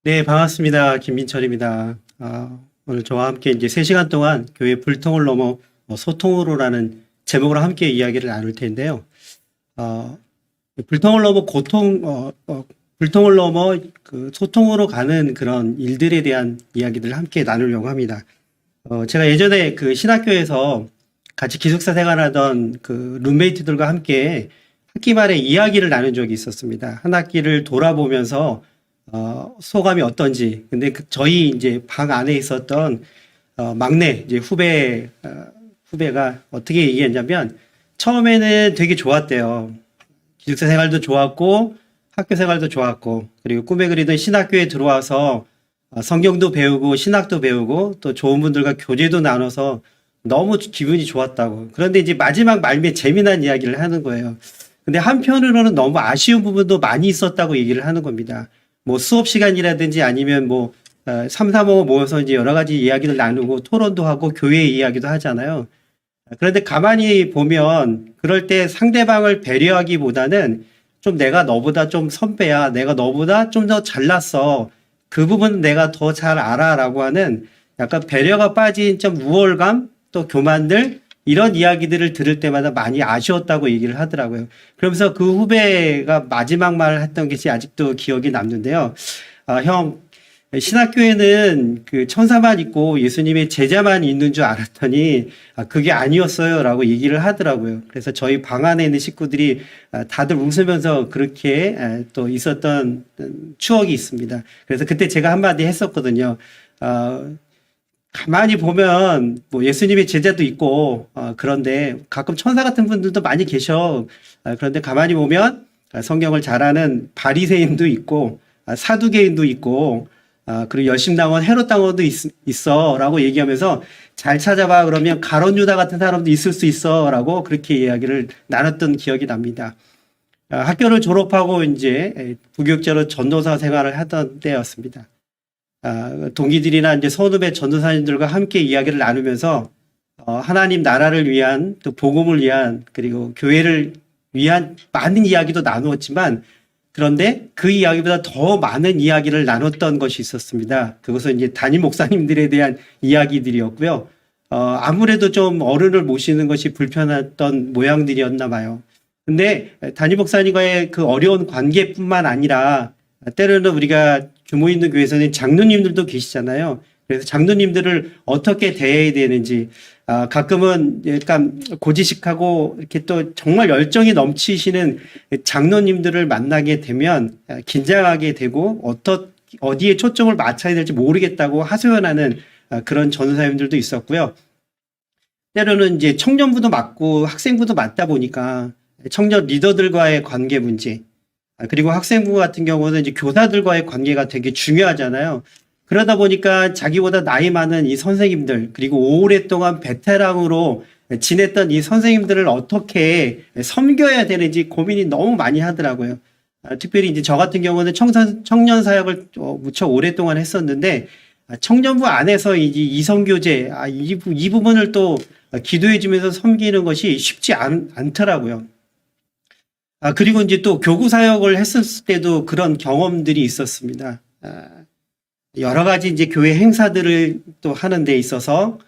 네, 반갑습니다. 김민철입니다. 오늘 저와 함께 이제 3시간 동안 교회 불통을 넘어 소통으로라는 제목으로 함께 이야기를 나눌 텐데요. 어, 불통을 넘어 불통을 넘어 그 소통으로 가는 그런 일들에 대한 이야기들을 함께 나누려고 합니다. 제가 예전에 그 신학교에서 같이 기숙사 생활하던 그 룸메이트들과 함께 학기 말에 이야기를 나눈 적이 있었습니다. 한 학기를 돌아보면서 소감이 어떤지. 근데 저희 이제 방 안에 있었던 막내 이제 후배가 어떻게 얘기했냐면 처음에는 되게 좋았대요. 기숙사 생활도 좋았고 학교 생활도 좋았고 그리고 꿈에 그리던 신학교에 들어와서 성경도 배우고 신학도 배우고 또 좋은 분들과 교제도 나눠서 너무 기분이 좋았다고. 그런데 이제 마지막 말미에 재미난 이야기를 하는 거예요. 근데 한편으로는 너무 아쉬운 부분도 많이 있었다고 얘기를 하는 겁니다. 뭐 수업 시간이라든지 아니면 뭐 3, 4모 모여서 이제 여러 가지 이야기를 나누고 토론도 하고 교회 이야기도 하잖아요. 그런데 가만히 보면 그럴 때 상대방을 배려하기보다는 좀 내가 너보다 좀 선배야. 내가 너보다 좀 더 잘났어. 그 부분 내가 더 잘 알아라고 하는 약간 배려가 빠진 좀 우월감 또 교만들 이런 이야기들을 들을 때마다 많이 아쉬웠다고 얘기를 하더라고요. 그러면서 그 후배가 마지막 말을 했던 것이 아직도 기억이 남는데요. 형, 신학교에는 그 천사만 있고 예수님의 제자만 있는 줄 알았더니 그게 아니었어요 라고 얘기를 하더라고요. 그래서 저희 방 안에 있는 식구들이 다들 웃으면서 그렇게 또 있었던 추억이 있습니다. 그래서 그때 제가 한마디 했었거든요. 가만히 보면 뭐 예수님의 제자도 있고 그런데 가끔 천사 같은 분들도 많이 계셔. 그런데 가만히 보면 성경을 잘하는 바리새인도 있고 사두개인도 있고 그리고 열심당원 헤롯 당원도 있어라고 얘기하면서 잘 찾아봐 그러면 가룟 유다 같은 사람도 있을 수 있어라고 그렇게 이야기를 나눴던 기억이 납니다. 학교를 졸업하고 이제 부교육자로 전도사 생활을 하던 때였습니다. 동기들이나 이제 선후배 전도사님들과 함께 이야기를 나누면서 하나님 나라를 위한 또 복음을 위한 그리고 교회를 위한 많은 이야기도 나누었지만 그런데 그 이야기보다 더 많은 이야기를 나눴던 것이 있었습니다. 그것은 이제 담임 목사님들에 대한 이야기들이었고요. 아무래도 좀 어른을 모시는 것이 불편했던 모양들이었나 봐요. 근데 담임 목사님과의 그 어려운 관계뿐만 아니라 때로는 우리가 규모 있는 교회에서는 장로님들도 계시잖아요. 그래서 장로님들을 어떻게 대해야 되는지, 가끔은 약간 고지식하고 이렇게 또 정말 열정이 넘치시는 장로님들을 만나게 되면 긴장하게 되고 어디에 초점을 맞춰야 될지 모르겠다고 하소연하는 그런 전도사님들도 있었고요. 때로는 이제 청년부도 맡고 학생부도 맡다 보니까 청년 리더들과의 관계 문제, 그리고 학생부 같은 경우는 이제 교사들과의 관계가 되게 중요하잖아요. 그러다 보니까 자기보다 나이 많은 이 선생님들, 그리고 오랫동안 베테랑으로 지냈던 이 선생님들을 어떻게 섬겨야 되는지 고민이 너무 많이 하더라고요. 특별히 이제 저 같은 경우는 청년 사역을 무척 오랫동안 했었는데, 청년부 안에서 이제 이성교제, 이 부분을 또 기도해주면서 섬기는 것이 쉽지 않더라고요. 그리고 이제 또 교구 사역을 했을 때도 그런 경험들이 있었습니다. 여러 가지 이제 교회 행사들을 또 하는 데 있어서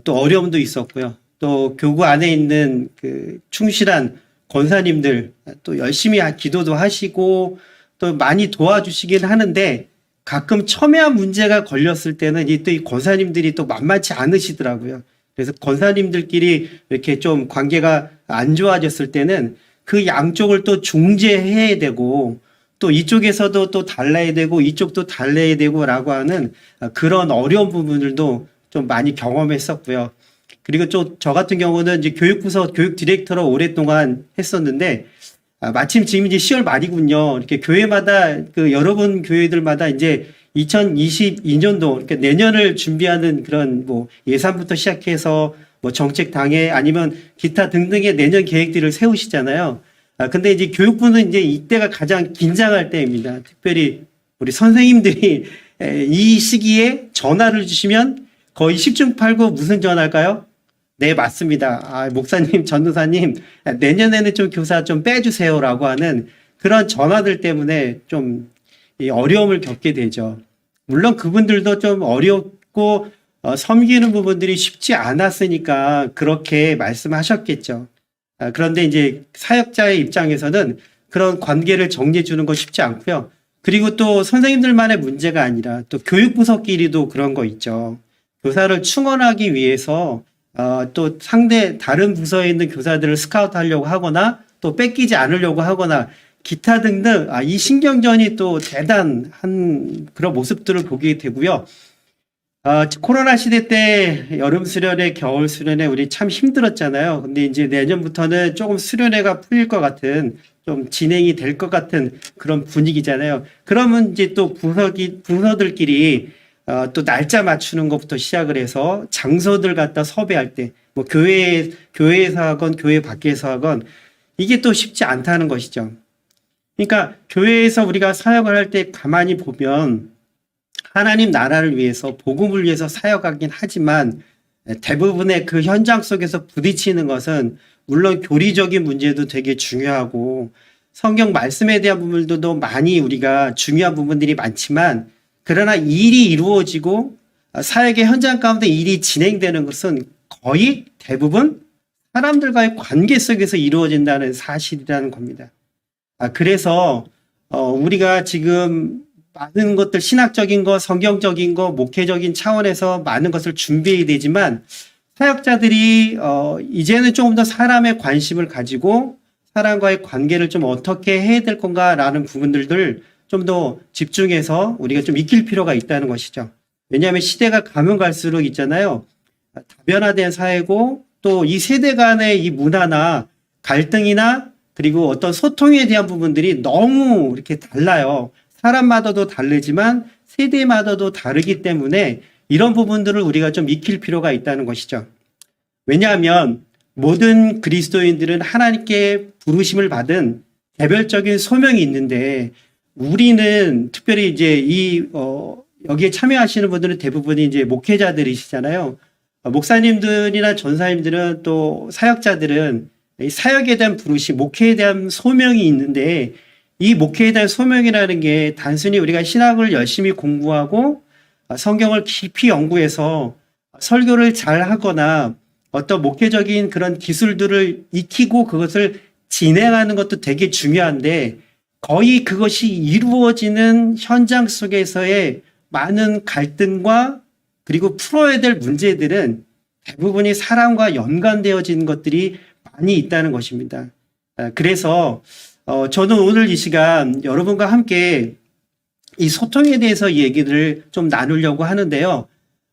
또 어려움도 있었고요. 또 교구 안에 있는 그 충실한 권사님들 또 열심히 기도도 하시고 또 많이 도와주시긴 하는데 가끔 첨예한 문제가 걸렸을 때는 또 이 권사님들이 또 만만치 않으시더라고요. 그래서 권사님들끼리 이렇게 좀 관계가 안 좋아졌을 때는 그 양쪽을 또 중재해야 되고 또 이쪽에서도 또 달라야 되고 이쪽도 달라야 되고라고 하는 그런 어려운 부분들도 좀 많이 경험했었고요. 그리고 저 같은 경우는 이제 교육부서 교육 디렉터로 오랫동안 했었는데 마침 지금 이제 10월 말이군요. 이렇게 교회마다 그 여러분 교회들마다 이제 2022년도 그러니까 내년을 준비하는 그런 뭐 예산부터 시작해서 뭐 정책 당회 아니면 기타 등등의 내년 계획들을 세우시잖아요. 근데 이제 교육부는 이제 이때가 가장 긴장할 때입니다. 특별히 우리 선생님들이 이 시기에 전화를 주시면 거의 10중 8구 무슨 전화일까요? 네, 맞습니다. 목사님, 전도사님, 내년에는 좀 교사 좀 빼주세요라고 하는 그런 전화들 때문에 좀 어려움을 겪게 되죠. 물론 그분들도 좀 어렵고 섬기는 부분들이 쉽지 않았으니까 그렇게 말씀하셨겠죠. 그런데 이제 사역자의 입장에서는 그런 관계를 정리해 주는 거 쉽지 않고요. 그리고 또 선생님들만의 문제가 아니라 또 교육부서끼리도 그런 거 있죠. 교사를 충원하기 위해서 또 상대 다른 부서에 있는 교사들을 스카우트하려고 하거나 또 뺏기지 않으려고 하거나 기타 등등 이 신경전이 또 대단한 그런 모습들을 보게 되고요. 코로나 시대 때 여름 수련회, 겨울 수련회 우리 참 힘들었잖아요. 근데 이제 내년부터는 조금 수련회가 풀릴 것 같은 좀 진행이 될 것 같은 그런 분위기잖아요. 그러면 이제 또 부서들끼리 또 날짜 맞추는 것부터 시작을 해서 장소들 갖다 섭외할 때 뭐 교회에서 하건 교회 밖에서 하건 이게 또 쉽지 않다는 것이죠. 그러니까 교회에서 우리가 사역을 할 때 가만히 보면 하나님 나라를 위해서 복음을 위해서 사역하긴 하지만 대부분의 그 현장 속에서 부딪히는 것은 물론 교리적인 문제도 되게 중요하고 성경 말씀에 대한 부분들도 많이 우리가 중요한 부분들이 많지만 그러나 일이 이루어지고 사역의 현장 가운데 일이 진행되는 것은 거의 대부분 사람들과의 관계 속에서 이루어진다는 사실이라는 겁니다. 그래서 우리가 지금 많은 것들 신학적인 거, 성경적인 거, 목회적인 차원에서 많은 것을 준비해야 되지만 사역자들이 이제는 조금 더 사람의 관심을 가지고 사람과의 관계를 좀 어떻게 해야 될 건가라는 부분들을 좀 더 집중해서 우리가 좀 익힐 필요가 있다는 것이죠. 왜냐하면 시대가 가면 갈수록 있잖아요. 다변화된 사회고 또 이 세대 간의 이 문화나 갈등이나 그리고 어떤 소통에 대한 부분들이 너무 이렇게 달라요. 사람마다도 다르지만 세대마다도 다르기 때문에 이런 부분들을 우리가 좀 익힐 필요가 있다는 것이죠. 왜냐하면 모든 그리스도인들은 하나님께 부르심을 받은 개별적인 소명이 있는데 우리는 특별히 이제 여기에 참여하시는 분들은 대부분이 이제 목회자들이시잖아요. 목사님들이나 전사님들은 또 사역자들은 이 사역에 대한 부르심, 목회에 대한 소명이 있는데 이 목회에 대한 소명이라는 게 단순히 우리가 신학을 열심히 공부하고 성경을 깊이 연구해서 설교를 잘 하거나 어떤 목회적인 그런 기술들을 익히고 그것을 진행하는 것도 되게 중요한데 거의 그것이 이루어지는 현장 속에서의 많은 갈등과 그리고 풀어야 될 문제들은 대부분이 사람과 연관되어진 것들이 많이 있다는 것입니다. 그래서 저는 오늘 이 시간 여러분과 함께 이 소통에 대해서 얘기를 좀 나누려고 하는데요.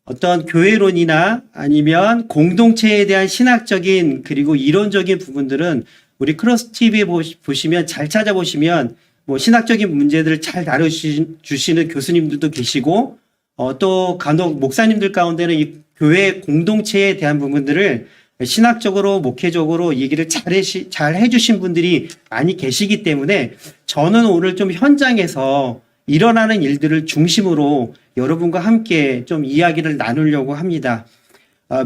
어떤 교회론이나 아니면 공동체에 대한 신학적인 그리고 이론적인 부분들은 우리 크로스 TV에 보시면 잘 찾아보시면 뭐 신학적인 문제들을 잘 다뤄주시는 교수님들도 계시고 또 간혹 목사님들 가운데는 이 교회 공동체에 대한 부분들을 신학적으로 목회적으로 얘기를 잘 해주신 분들이 많이 계시기 때문에 저는 오늘 좀 현장에서 일어나는 일들을 중심으로 여러분과 함께 좀 이야기를 나누려고 합니다.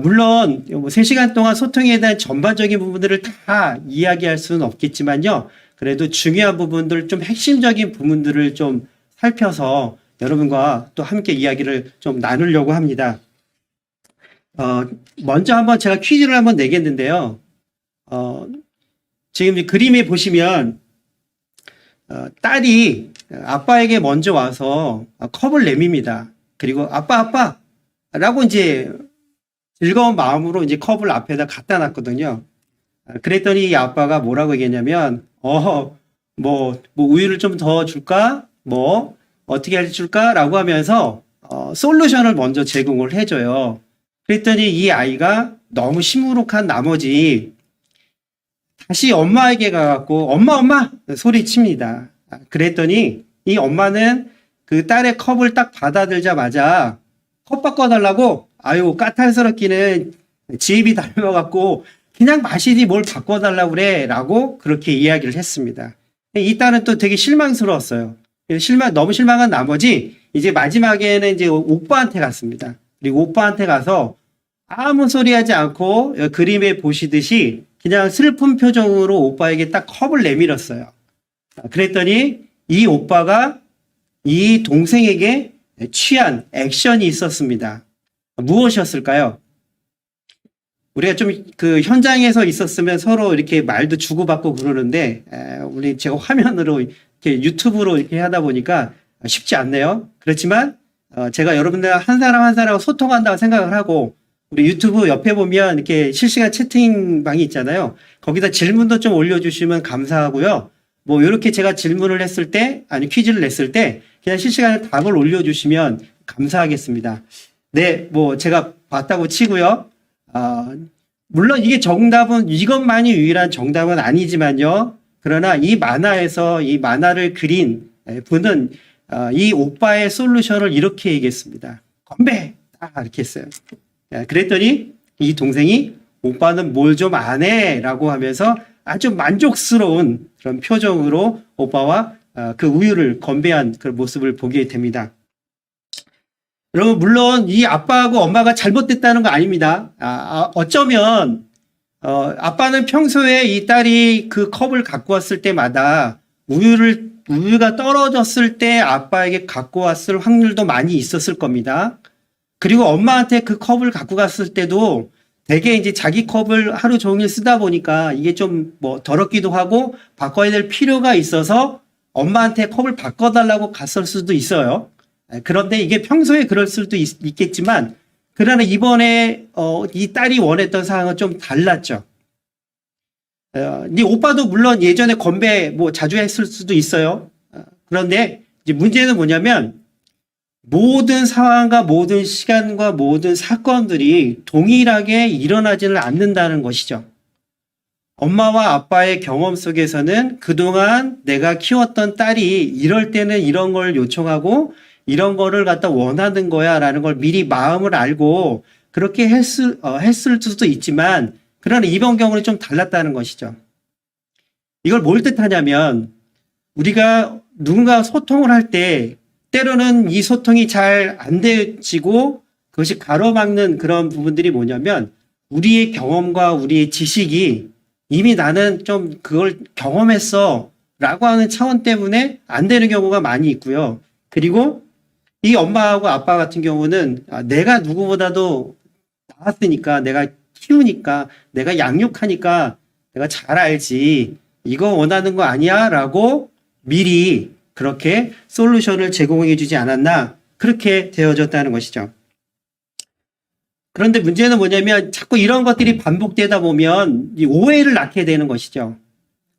물론 3시간 동안 소통에 대한 전반적인 부분들을 다 이야기할 수는 없겠지만요. 그래도 중요한 부분들, 좀 핵심적인 부분들을 좀 살펴서 여러분과 또 함께 이야기를 좀 나누려고 합니다. 먼저 한번 제가 퀴즈를 한번 내겠는데요. 지금 이 그림에 보시면 딸이 아빠에게 먼저 와서 컵을 내밉니다. 그리고 아빠 라고 이제 즐거운 마음으로 이제 컵을 앞에다 갖다 놨거든요. 그랬더니 이 아빠가 뭐라고 얘기했냐면 뭐 우유를 좀 더 줄까? 뭐 어떻게 해줄까? 라고 하면서 솔루션을 먼저 제공을 해줘요. 그랬더니 이 아이가 너무 시무룩한 나머지 다시 엄마에게 가갖고 엄마 소리칩니다. 그랬더니 이 엄마는 그 딸의 컵을 딱 받아들자마자 컵 바꿔달라고 아유 까탈스럽기는 지입이 닮아갖고 그냥 마시지 뭘 바꿔달라고 그래 라고 그렇게 이야기를 했습니다. 이 딸은 또 되게 실망스러웠어요. 너무 실망한 나머지 이제 마지막에는 이제 오빠한테 갔습니다. 그리고 오빠한테 가서 아무 소리 하지 않고 그림에 보시듯이 그냥 슬픈 표정으로 오빠에게 딱 컵을 내밀었어요. 그랬더니 이 오빠가 이 동생에게 취한 액션이 있었습니다. 무엇이었을까요? 우리가 좀 그 현장에서 있었으면 서로 이렇게 말도 주고받고 그러는데, 우리 제가 화면으로 이렇게 유튜브로 이렇게 하다 보니까 쉽지 않네요. 그렇지만, 제가 여러분들 한 사람 한 사람하고 소통한다고 생각을 하고, 우리 유튜브 옆에 보면 이렇게 실시간 채팅방이 있잖아요. 거기다 질문도 좀 올려주시면 감사하고요. 뭐, 이렇게 제가 질문을 했을 때, 아니, 퀴즈를 냈을 때, 그냥 실시간에 답을 올려주시면 감사하겠습니다. 네, 뭐, 제가 봤다고 치고요. 물론 이게 정답은, 이것만이 유일한 정답은 아니지만요. 그러나 이 만화에서 이 만화를 그린 분은 이 오빠의 솔루션을 이렇게 얘기했습니다. 건배! 딱 이렇게 했어요. 그랬더니 이 동생이 오빠는 뭘 좀 안 해! 라고 하면서 아주 만족스러운 그런 표정으로 오빠와 그 우유를 건배한 그런 모습을 보게 됩니다. 여러분, 물론 이 아빠하고 엄마가 잘못됐다는 거 아닙니다. 어쩌면 아빠는 평소에 이 딸이 그 컵을 갖고 왔을 때마다 우유가 떨어졌을 때 아빠에게 갖고 왔을 확률도 많이 있었을 겁니다. 그리고 엄마한테 그 컵을 갖고 갔을 때도 되게 이제 자기 컵을 하루 종일 쓰다 보니까 이게 좀 뭐 더럽기도 하고 바꿔야 될 필요가 있어서 엄마한테 컵을 바꿔달라고 갔을 수도 있어요. 그런데 이게 평소에 그럴 수도 있겠지만, 그러나 이번에 이 딸이 원했던 상황은 좀 달랐죠. 네 오빠도 물론 예전에 건배 뭐 자주 했을 수도 있어요. 그런데 이제 문제는 뭐냐면, 모든 상황과 모든 시간과 모든 사건들이 동일하게 일어나지는 않는다는 것이죠. 엄마와 아빠의 경험 속에서는 그동안 내가 키웠던 딸이 이럴 때는 이런 걸 요청하고 이런 거를 갖다 원하는 거야 라는 걸 미리 마음을 알고 그렇게 했을 수도 있지만, 그러나 이번 경우는 좀 달랐다는 것이죠. 이걸 뭘 뜻하냐면, 우리가 누군가 소통을 할 때 때로는 이 소통이 잘 안 되어지고 그것이 가로막는 그런 부분들이 뭐냐면, 우리의 경험과 우리의 지식이 이미 나는 좀 그걸 경험했어 라고 하는 차원 때문에 안 되는 경우가 많이 있고요. 그리고 이 엄마하고 아빠 같은 경우는 내가 누구보다도 나았으니까, 내가 키우니까, 내가 양육하니까 내가 잘 알지, 이거 원하는 거 아니야 라고 미리 그렇게 솔루션을 제공해 주지 않았나, 그렇게 되어졌다는 것이죠. 그런데 문제는 뭐냐면 자꾸 이런 것들이 반복되다 보면 이 오해를 낳게 되는 것이죠.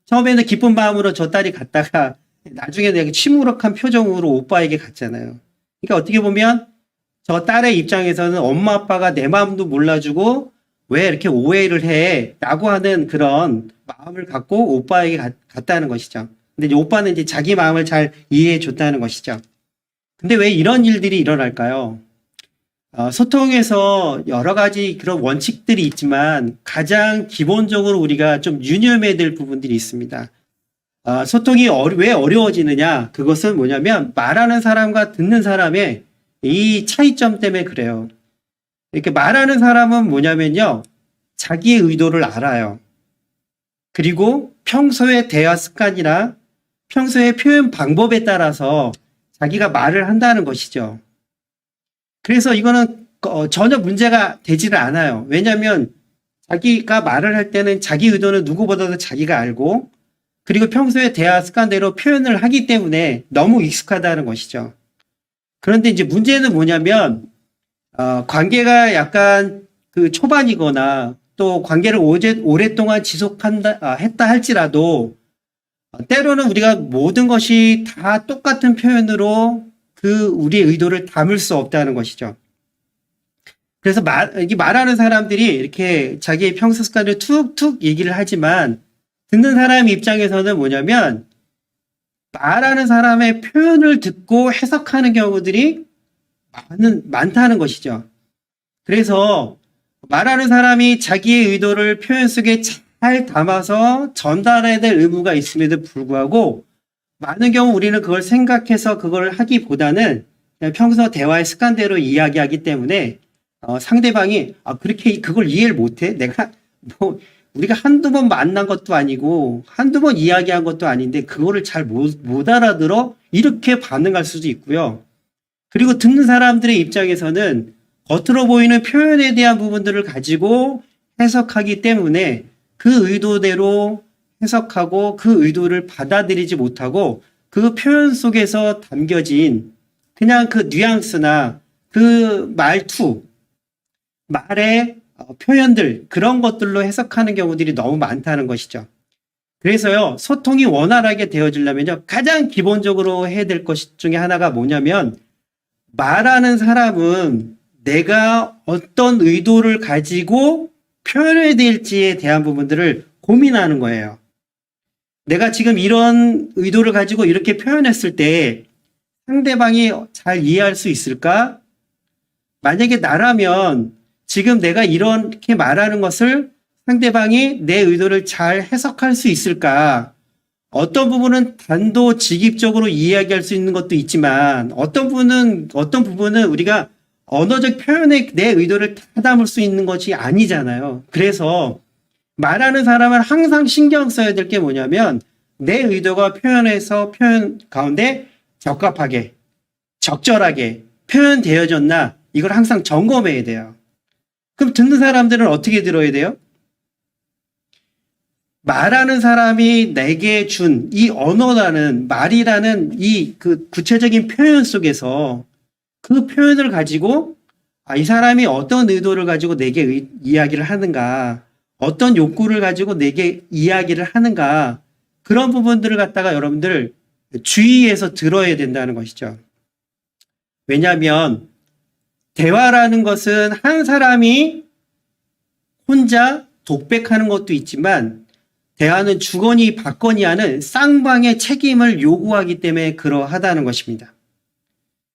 처음에는 기쁜 마음으로 저 딸이 갔다가 나중에 내가 침울한 표정으로 오빠에게 갔잖아요. 그러니까 어떻게 보면 저 딸의 입장에서는 엄마 아빠가 내 마음도 몰라주고 왜 이렇게 오해를 해? 라고 하는 그런 마음을 갖고 오빠에게 갔다는 것이죠. 근데 이제 오빠는 이제 자기 마음을 잘 이해해 줬다는 것이죠. 근데 왜 이런 일들이 일어날까요? 소통에서 여러 가지 그런 원칙들이 있지만 가장 기본적으로 우리가 좀 유념해야 될 부분들이 있습니다. 소통이 왜 어려워지느냐? 그것은 뭐냐면 말하는 사람과 듣는 사람의 이 차이점 때문에 그래요. 이렇게 말하는 사람은 뭐냐면요, 자기의 의도를 알아요. 그리고 평소의 대화 습관이나 평소의 표현 방법에 따라서 자기가 말을 한다는 것이죠. 그래서 이거는 전혀 문제가 되지는 않아요. 왜냐하면 자기가 말을 할 때는 자기 의도는 누구보다도 자기가 알고, 그리고 평소에 대화 습관대로 표현을 하기 때문에 너무 익숙하다는 것이죠. 그런데 이제 문제는 뭐냐면, 관계가 약간 그 초반이거나 또 관계를 오랫동안 했다 할지라도, 때로는 우리가 모든 것이 다 똑같은 표현으로 우리의 의도를 담을 수 없다는 것이죠. 그래서 말하는 사람들이 이렇게 자기의 평소 습관을 툭툭 얘기를 하지만, 듣는 사람 입장에서는 뭐냐면 말하는 사람의 표현을 듣고 해석하는 경우들이 많다는 것이죠. 그래서 말하는 사람이 자기의 의도를 표현 속에 잘 담아서 전달해야 될 의무가 있음에도 불구하고 많은 경우 우리는 그걸 생각해서 그걸 하기보다는 그냥 평소 대화의 습관대로 이야기하기 때문에 상대방이 그렇게 그걸 이해를 못해? 내가 우리가 한두 번 만난 것도 아니고 한두 번 이야기한 것도 아닌데 그거를 잘 못 알아들어? 이렇게 반응할 수도 있고요. 그리고 듣는 사람들의 입장에서는 겉으로 보이는 표현에 대한 부분들을 가지고 해석하기 때문에 그 의도대로 해석하고 그 의도를 받아들이지 못하고 그 표현 속에서 담겨진 그냥 그 뉘앙스나 그 말투, 말의 표현들, 그런 것들로 해석하는 경우들이 너무 많다는 것이죠. 그래서요, 소통이 원활하게 되어지려면요, 가장 기본적으로 해야 될 것 중에 하나가 뭐냐면, 말하는 사람은 내가 어떤 의도를 가지고 표현해야 될지에 대한 부분들을 고민하는 거예요. 내가 지금 이런 의도를 가지고 이렇게 표현했을 때 상대방이 잘 이해할 수 있을까? 만약에 나라면 지금 내가 이렇게 말하는 것을 상대방이 내 의도를 잘 해석할 수 있을까? 어떤 부분은 단도직입적으로 이야기할 수 있는 것도 있지만 어떤 부분은 우리가 언어적 표현에 내 의도를 다 담을 수 있는 것이 아니잖아요. 그래서 말하는 사람은 항상 신경 써야 될 게 뭐냐면 내 의도가 표현 가운데 적합하게, 적절하게 표현되어졌나 이걸 항상 점검해야 돼요. 그럼 듣는 사람들은 어떻게 들어야 돼요? 말하는 사람이 내게 준 이 언어라는 말이라는 이 그 구체적인 표현 속에서 그 표현을 가지고 이 사람이 어떤 의도를 가지고 내게 이야기를 하는가, 어떤 욕구를 가지고 내게 이야기를 하는가, 그런 부분들을 갖다가 여러분들 주의해서 들어야 된다는 것이죠. 왜냐하면 대화라는 것은 한 사람이 혼자 독백하는 것도 있지만 대화는 주거니 받거니 하는 쌍방의 책임을 요구하기 때문에 그러하다는 것입니다.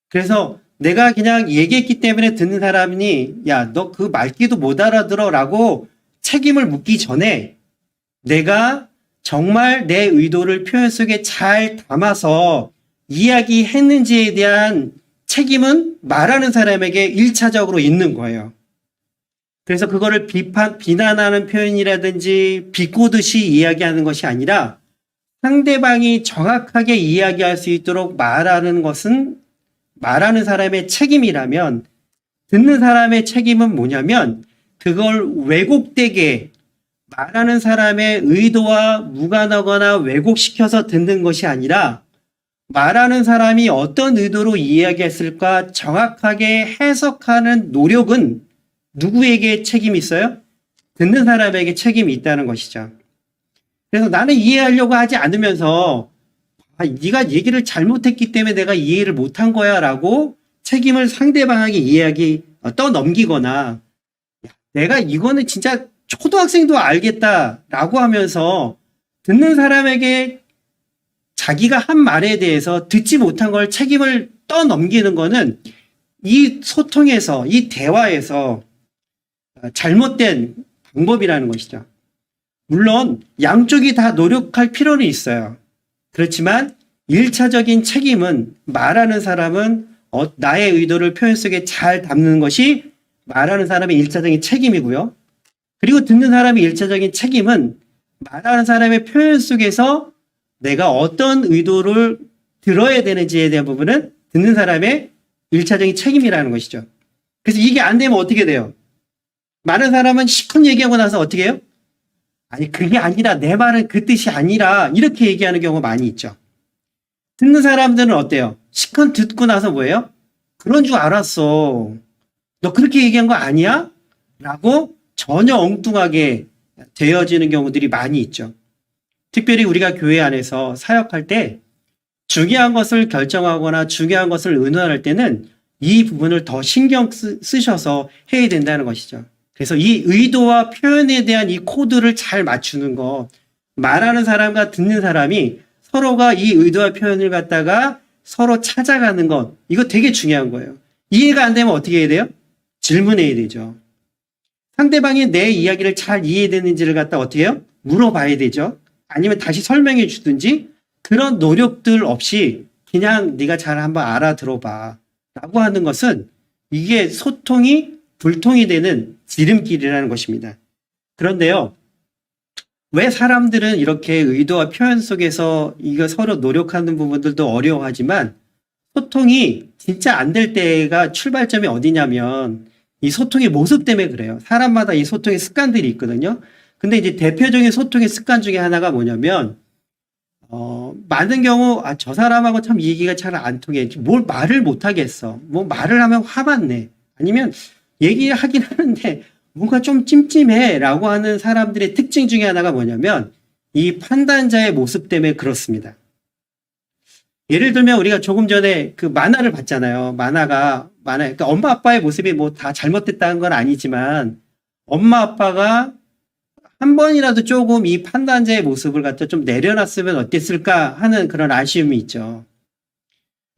그래서 내가 그냥 얘기했기 때문에 듣는 사람이 야, 너 그 말귀도 못 알아들어 라고 책임을 묻기 전에 내가 정말 내 의도를 표현 속에 잘 담아서 이야기했는지에 대한 책임은 말하는 사람에게 1차적으로 있는 거예요. 그래서 그거를 비난하는 표현이라든지 비꼬듯이 이야기하는 것이 아니라 상대방이 정확하게 이야기할 수 있도록 말하는 것은 말하는 사람의 책임이라면 듣는 사람의 책임은 뭐냐면 그걸 왜곡되게 말하는 사람의 의도와 무관하거나 왜곡시켜서 듣는 것이 아니라 말하는 사람이 어떤 의도로 이야기했을까 정확하게 해석하는 노력은 누구에게 책임이 있어요? 듣는 사람에게 책임이 있다는 것이죠. 그래서 나는 이해하려고 하지 않으면서 네가 얘기를 잘못했기 때문에 내가 이해를 못한 거야 라고 책임을 상대방에게 떠넘기거나 내가 이거는 진짜 초등학생도 알겠다라고 하면서 듣는 사람에게 자기가 한 말에 대해서 듣지 못한 걸 책임을 떠넘기는 거는 이 소통에서, 이 대화에서 잘못된 방법이라는 것이죠. 물론 양쪽이 다 노력할 필요는 있어요. 그렇지만 1차적인 책임은 말하는 사람은 나의 의도를 표현 속에 잘 담는 것이 말하는 사람의 1차적인 책임이고요. 그리고 듣는 사람의 1차적인 책임은 말하는 사람의 표현 속에서 내가 어떤 의도를 들어야 되는지에 대한 부분은 듣는 사람의 1차적인 책임이라는 것이죠. 그래서 이게 안 되면 어떻게 돼요? 많은 사람은 실컷 얘기하고 나서 어떻게 해요? 아니 그게 아니라 내 말은 그 뜻이 아니라 이렇게 얘기하는 경우가 많이 있죠. 듣는 사람들은 어때요? 실컷 듣고 나서 뭐예요? 그런 줄 알았어. 너 그렇게 얘기한 거 아니야? 라고 전혀 엉뚱하게 되어지는 경우들이 많이 있죠. 특별히 우리가 교회 안에서 사역할 때 중요한 것을 결정하거나 중요한 것을 의논할 때는 이 부분을 더 신경 쓰셔서 해야 된다는 것이죠. 그래서 이 의도와 표현에 대한 이 코드를 잘 맞추는 거, 말하는 사람과 듣는 사람이 서로가 이 의도와 표현을 갖다가 서로 찾아가는 것, 이거 되게 중요한 거예요. 이해가 안 되면 어떻게 해야 돼요? 질문해야 되죠. 상대방이 내 이야기를 잘 이해되는지를 갖다 어떻게 해요? 물어봐야 되죠. 아니면 다시 설명해 주든지 그런 노력들 없이 그냥 네가 잘 한번 알아들어봐 라고 하는 것은 이게 소통이 불통이 되는 지름길이라는 것입니다. 그런데요, 왜 사람들은 이렇게 의도와 표현 속에서 이거 서로 노력하는 부분들도 어려워하지만 소통이 진짜 안 될 때가 출발점이 어디냐면 이 소통의 모습 때문에 그래요. 사람마다 이 소통의 습관들이 있거든요. 근데 이제 대표적인 소통의 습관 중에 하나가 뭐냐면 많은 경우 저 사람하고 참 이 얘기가 잘 안 통해. 뭘 말을 못 하겠어. 뭐 말을 하면 화만 내. 아니면 얘기하긴 하는데 뭔가 좀 찜찜해라고 하는 사람들의 특징 중에 하나가 뭐냐면 이 판단자의 모습 때문에 그렇습니다. 예를 들면 우리가 조금 전에 그 만화를 봤잖아요. 그러니까 엄마 아빠의 모습이 뭐 다 잘못됐다는 건 아니지만 엄마 아빠가 한 번이라도 조금 이 판단자의 모습을 갖다 좀 내려놨으면 어땠을까 하는 그런 아쉬움이 있죠.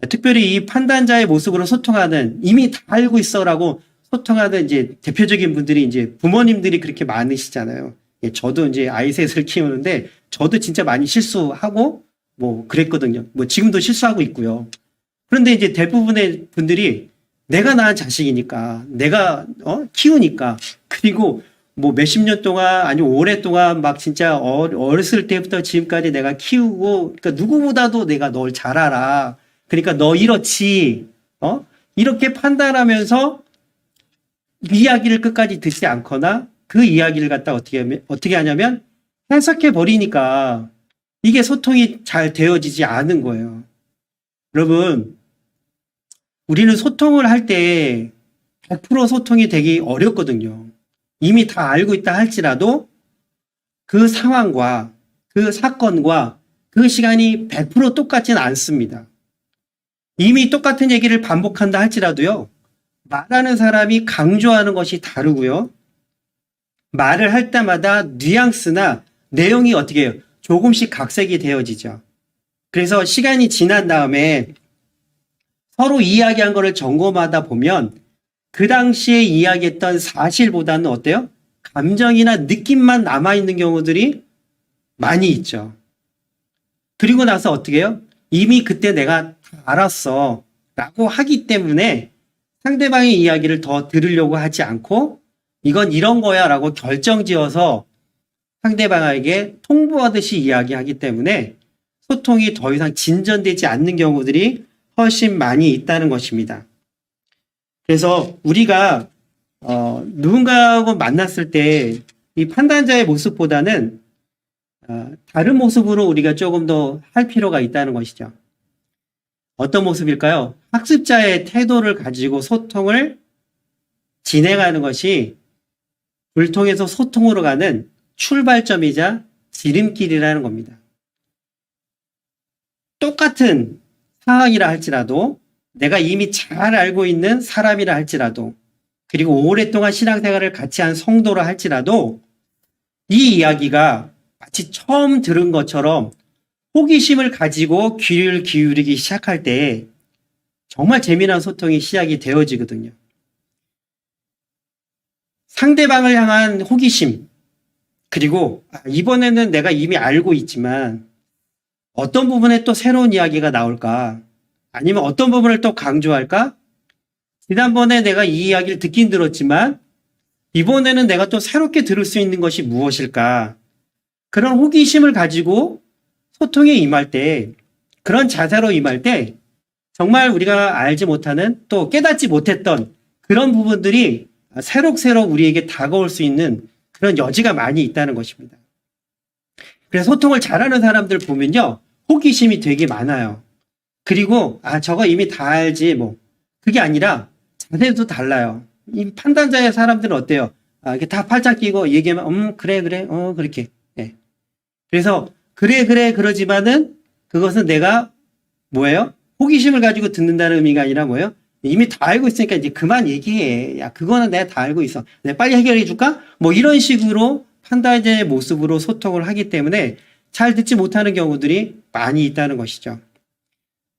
특별히 이 판단자의 모습으로 소통하는 이미 다 알고 있어라고 소통하는 이제 대표적인 분들이 이제 부모님들이 그렇게 많으시잖아요. 예, 저도 이제 아이 셋을 키우는데 저도 진짜 많이 실수하고 뭐 그랬거든요. 뭐 지금도 실수하고 있고요. 그런데 이제 대부분의 분들이 내가 낳은 자식이니까 내가 키우니까 그리고 뭐 몇십 년 동안 아니면 오랫동안 막 진짜 어렸을 때부터 지금까지 내가 키우고 그러니까 누구보다도 내가 널 잘 알아. 그러니까 너 이렇지. 이렇게 판단하면서 이야기를 끝까지 듣지 않거나 그 이야기를 갖다 어떻게 하냐면 해석해 버리니까 이게 소통이 잘 되어지지 않은 거예요. 여러분, 우리는 소통을 할 때 100% 소통이 되기 어렵거든요. 이미 다 알고 있다 할지라도 그 상황과 그 사건과 그 시간이 100% 똑같지는 않습니다. 이미 똑같은 얘기를 반복한다 할지라도요. 말하는 사람이 강조하는 것이 다르고요. 말을 할 때마다 뉘앙스나 내용이 어떻게 해요? 조금씩 각색이 되어지죠. 그래서 시간이 지난 다음에 서로 이야기한 거를 점검하다 보면 그 당시에 이야기했던 사실보다는 어때요? 감정이나 느낌만 남아있는 경우들이 많이 있죠. 그리고 나서 어떻게 해요? 이미 그때 내가 다 알았어 라고 하기 때문에 상대방의 이야기를 더 들으려고 하지 않고 이건 이런 거야 라고 결정지어서 상대방에게 통보하듯이 이야기하기 때문에 소통이 더 이상 진전되지 않는 경우들이 훨씬 많이 있다는 것입니다. 그래서 우리가 누군가하고 만났을 때 이 판단자의 모습보다는 다른 모습으로 우리가 조금 더 할 필요가 있다는 것이죠. 어떤 모습일까요? 학습자의 태도를 가지고 소통을 진행하는 것이 불통에서 소통으로 가는 출발점이자 지름길이라는 겁니다. 똑같은 상황이라 할지라도 내가 이미 잘 알고 있는 사람이라 할지라도 그리고 오랫동안 신앙생활을 같이 한 성도라 할지라도 이 이야기가 마치 처음 들은 것처럼 호기심을 가지고 귀를 기울이기 시작할 때 정말 재미난 소통이 시작이 되어지거든요. 상대방을 향한 호기심 그리고 이번에는 내가 이미 알고 있지만 어떤 부분에 또 새로운 이야기가 나올까? 아니면 어떤 부분을 또 강조할까? 지난번에 내가 이 이야기를 듣긴 들었지만 이번에는 내가 또 새롭게 들을 수 있는 것이 무엇일까? 그런 호기심을 가지고 소통에 임할 때, 그런 자세로 임할 때 정말 우리가 알지 못하는 또 깨닫지 못했던 그런 부분들이 새록새록 우리에게 다가올 수 있는 그런 여지가 많이 있다는 것입니다. 그래서 소통을 잘하는 사람들 보면요. 호기심이 되게 많아요. 그리고 저거 이미 다 알지 뭐 그게 아니라 자세도 달라요. 이 판단자의 사람들은 어때요? 이렇게 다 팔짱 끼고 얘기하면 그래 그렇게. 네. 그래서 그래 그러지만은 그것은 내가 뭐예요? 호기심을 가지고 듣는다는 의미가 아니라 뭐예요? 이미 다 알고 있으니까 이제 그만 얘기해. 야 그거는 내가 다 알고 있어. 내가 빨리 해결해 줄까? 뭐 이런 식으로 판단자의 모습으로 소통을 하기 때문에 잘 듣지 못하는 경우들이 많이 있다는 것이죠.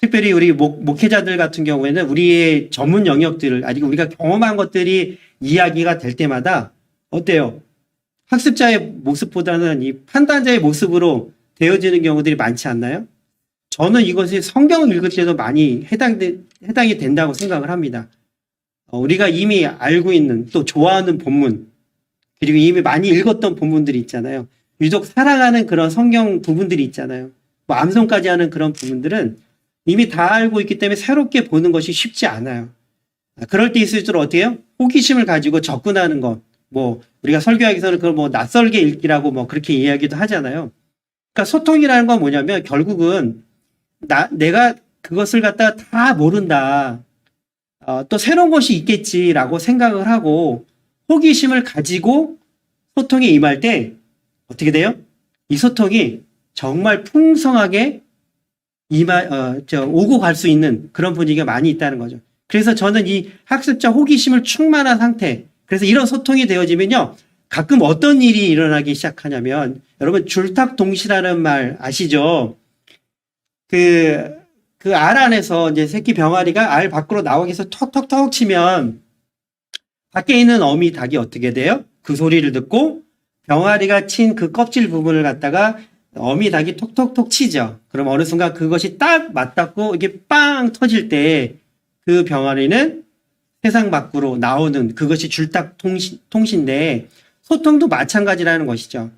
특별히 우리 목회자들 같은 경우에는 우리의 전문 영역들을 아직 우리가 경험한 것들이 이야기가 될 때마다 어때요? 학습자의 모습보다는 이 판단자의 모습으로 되어지는 경우들이 많지 않나요? 저는 이것이 성경을 읽을 때도 많이 해당이 된다고 생각을 합니다. 우리가 이미 알고 있는 또 좋아하는 본문 그리고 이미 많이 읽었던 본문들이 있잖아요. 유독 사랑하는 그런 성경 부분들이 있잖아요. 뭐 암송까지 하는 그런 부분들은 이미 다 알고 있기 때문에 새롭게 보는 것이 쉽지 않아요. 그럴 때 있을수록 어떻게 해요? 호기심을 가지고 접근하는 것. 뭐 우리가 설교하기서는 그걸 뭐 낯설게 읽기라고 뭐 그렇게 이야기도 하잖아요. 그러니까 소통이라는 건 뭐냐면 결국은 내가 그것을 갖다가 다 모른다. 또 새로운 것이 있겠지라고 생각을 하고 호기심을 가지고 소통에 임할 때 어떻게 돼요? 이 소통이 정말 풍성하게 오고 갈 수 있는 그런 분위기가 많이 있다는 거죠. 그래서 저는 이 학습자 호기심을 충만한 상태, 그래서 이런 소통이 되어지면요, 가끔 어떤 일이 일어나기 시작하냐면, 여러분, 줄탁동시라는 말 아시죠? 그 알 안에서 이제 새끼 병아리가 알 밖으로 나오기 위해서 턱턱턱 치면, 밖에 있는 어미 닭이 어떻게 돼요? 그 소리를 듣고, 병아리가 친 그 껍질 부분을 갖다가 어미 닭이 톡톡톡 치죠. 그럼 어느 순간 그것이 딱 맞닿고 이게 빵 터질 때 그 병아리는 세상 밖으로 나오는 그것이 줄딱 통신인데 소통도 마찬가지라는 것이죠.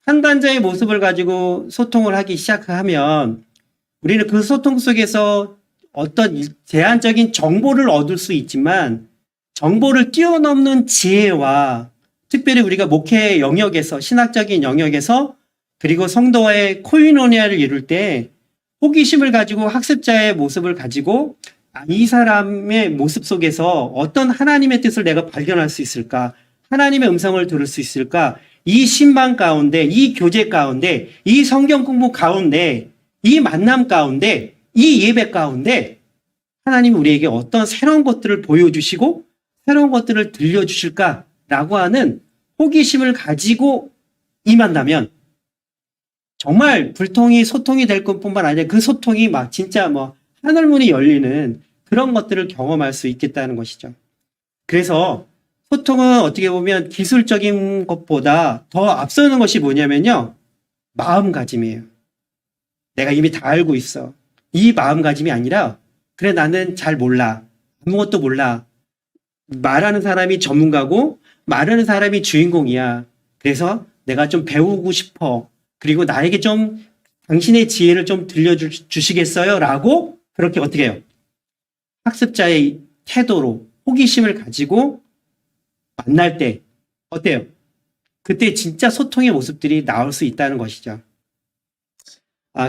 판단자의 모습을 가지고 소통을 하기 시작하면 우리는 그 소통 속에서 어떤 제한적인 정보를 얻을 수 있지만 정보를 뛰어넘는 지혜와 특별히 우리가 목회 영역에서 신학적인 영역에서 그리고 성도와의 코이노니아를 이룰 때 호기심을 가지고 학습자의 모습을 가지고 이 사람의 모습 속에서 어떤 하나님의 뜻을 내가 발견할 수 있을까? 하나님의 음성을 들을 수 있을까? 이 신방 가운데, 이 교제 가운데, 이 성경 공부 가운데, 이 만남 가운데, 이 예배 가운데 하나님이 우리에게 어떤 새로운 것들을 보여주시고 새로운 것들을 들려주실까라고 하는 호기심을 가지고 임한다면 정말 불통이 소통이 될 것뿐만 아니라 그 소통이 막 진짜 뭐 하늘문이 열리는 그런 것들을 경험할 수 있겠다는 것이죠. 그래서 소통은 어떻게 보면 기술적인 것보다 더 앞서는 것이 뭐냐면요. 마음가짐이에요. 내가 이미 다 알고 있어. 이 마음가짐이 아니라 그래 나는 잘 몰라. 아무것도 몰라. 말하는 사람이 전문가고 말하는 사람이 주인공이야. 그래서 내가 좀 배우고 싶어. 그리고 나에게 좀 당신의 지혜를 좀 들려주시겠어요? 라고 그렇게 어떻게 해요? 학습자의 태도로 호기심을 가지고 만날 때 어때요? 그때 진짜 소통의 모습들이 나올 수 있다는 것이죠.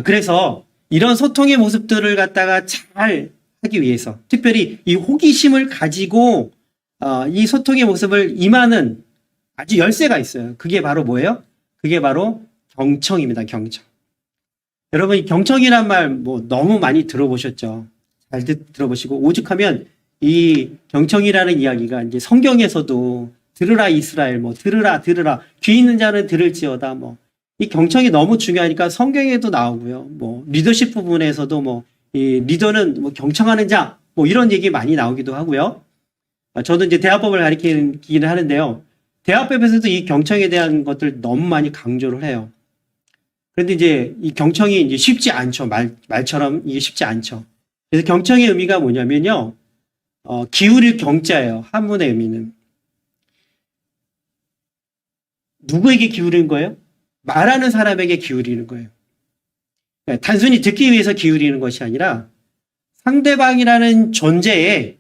그래서 이런 소통의 모습들을 갖다가 잘 하기 위해서 특별히 이 호기심을 가지고 이 소통의 모습을 임하는 아주 열쇠가 있어요. 그게 바로 뭐예요? 그게 바로 경청입니다. 경청. 여러분 이 경청이란 말 뭐 너무 많이 들어보셨죠? 잘 들어보시고 오죽하면 이 경청이라는 이야기가 이제 성경에서도 들으라 이스라엘 뭐 들으라 귀 있는 자는 들을지어다 뭐 이 경청이 너무 중요하니까 성경에도 나오고요. 뭐 리더십 부분에서도 뭐 이 리더는 뭐 경청하는 자 뭐 이런 얘기 많이 나오기도 하고요. 저도 이제 대화법을 가리키기는 하는데요. 대화법에서도 이 경청에 대한 것들 너무 많이 강조를 해요. 그런데 이제 이 경청이 이제 쉽지 않죠. 말처럼 이게 쉽지 않죠. 그래서 경청의 의미가 뭐냐면요. 기울일 경자예요. 한문의 의미는. 누구에게 기울이는 거예요? 말하는 사람에게 기울이는 거예요. 단순히 듣기 위해서 기울이는 것이 아니라 상대방이라는 존재에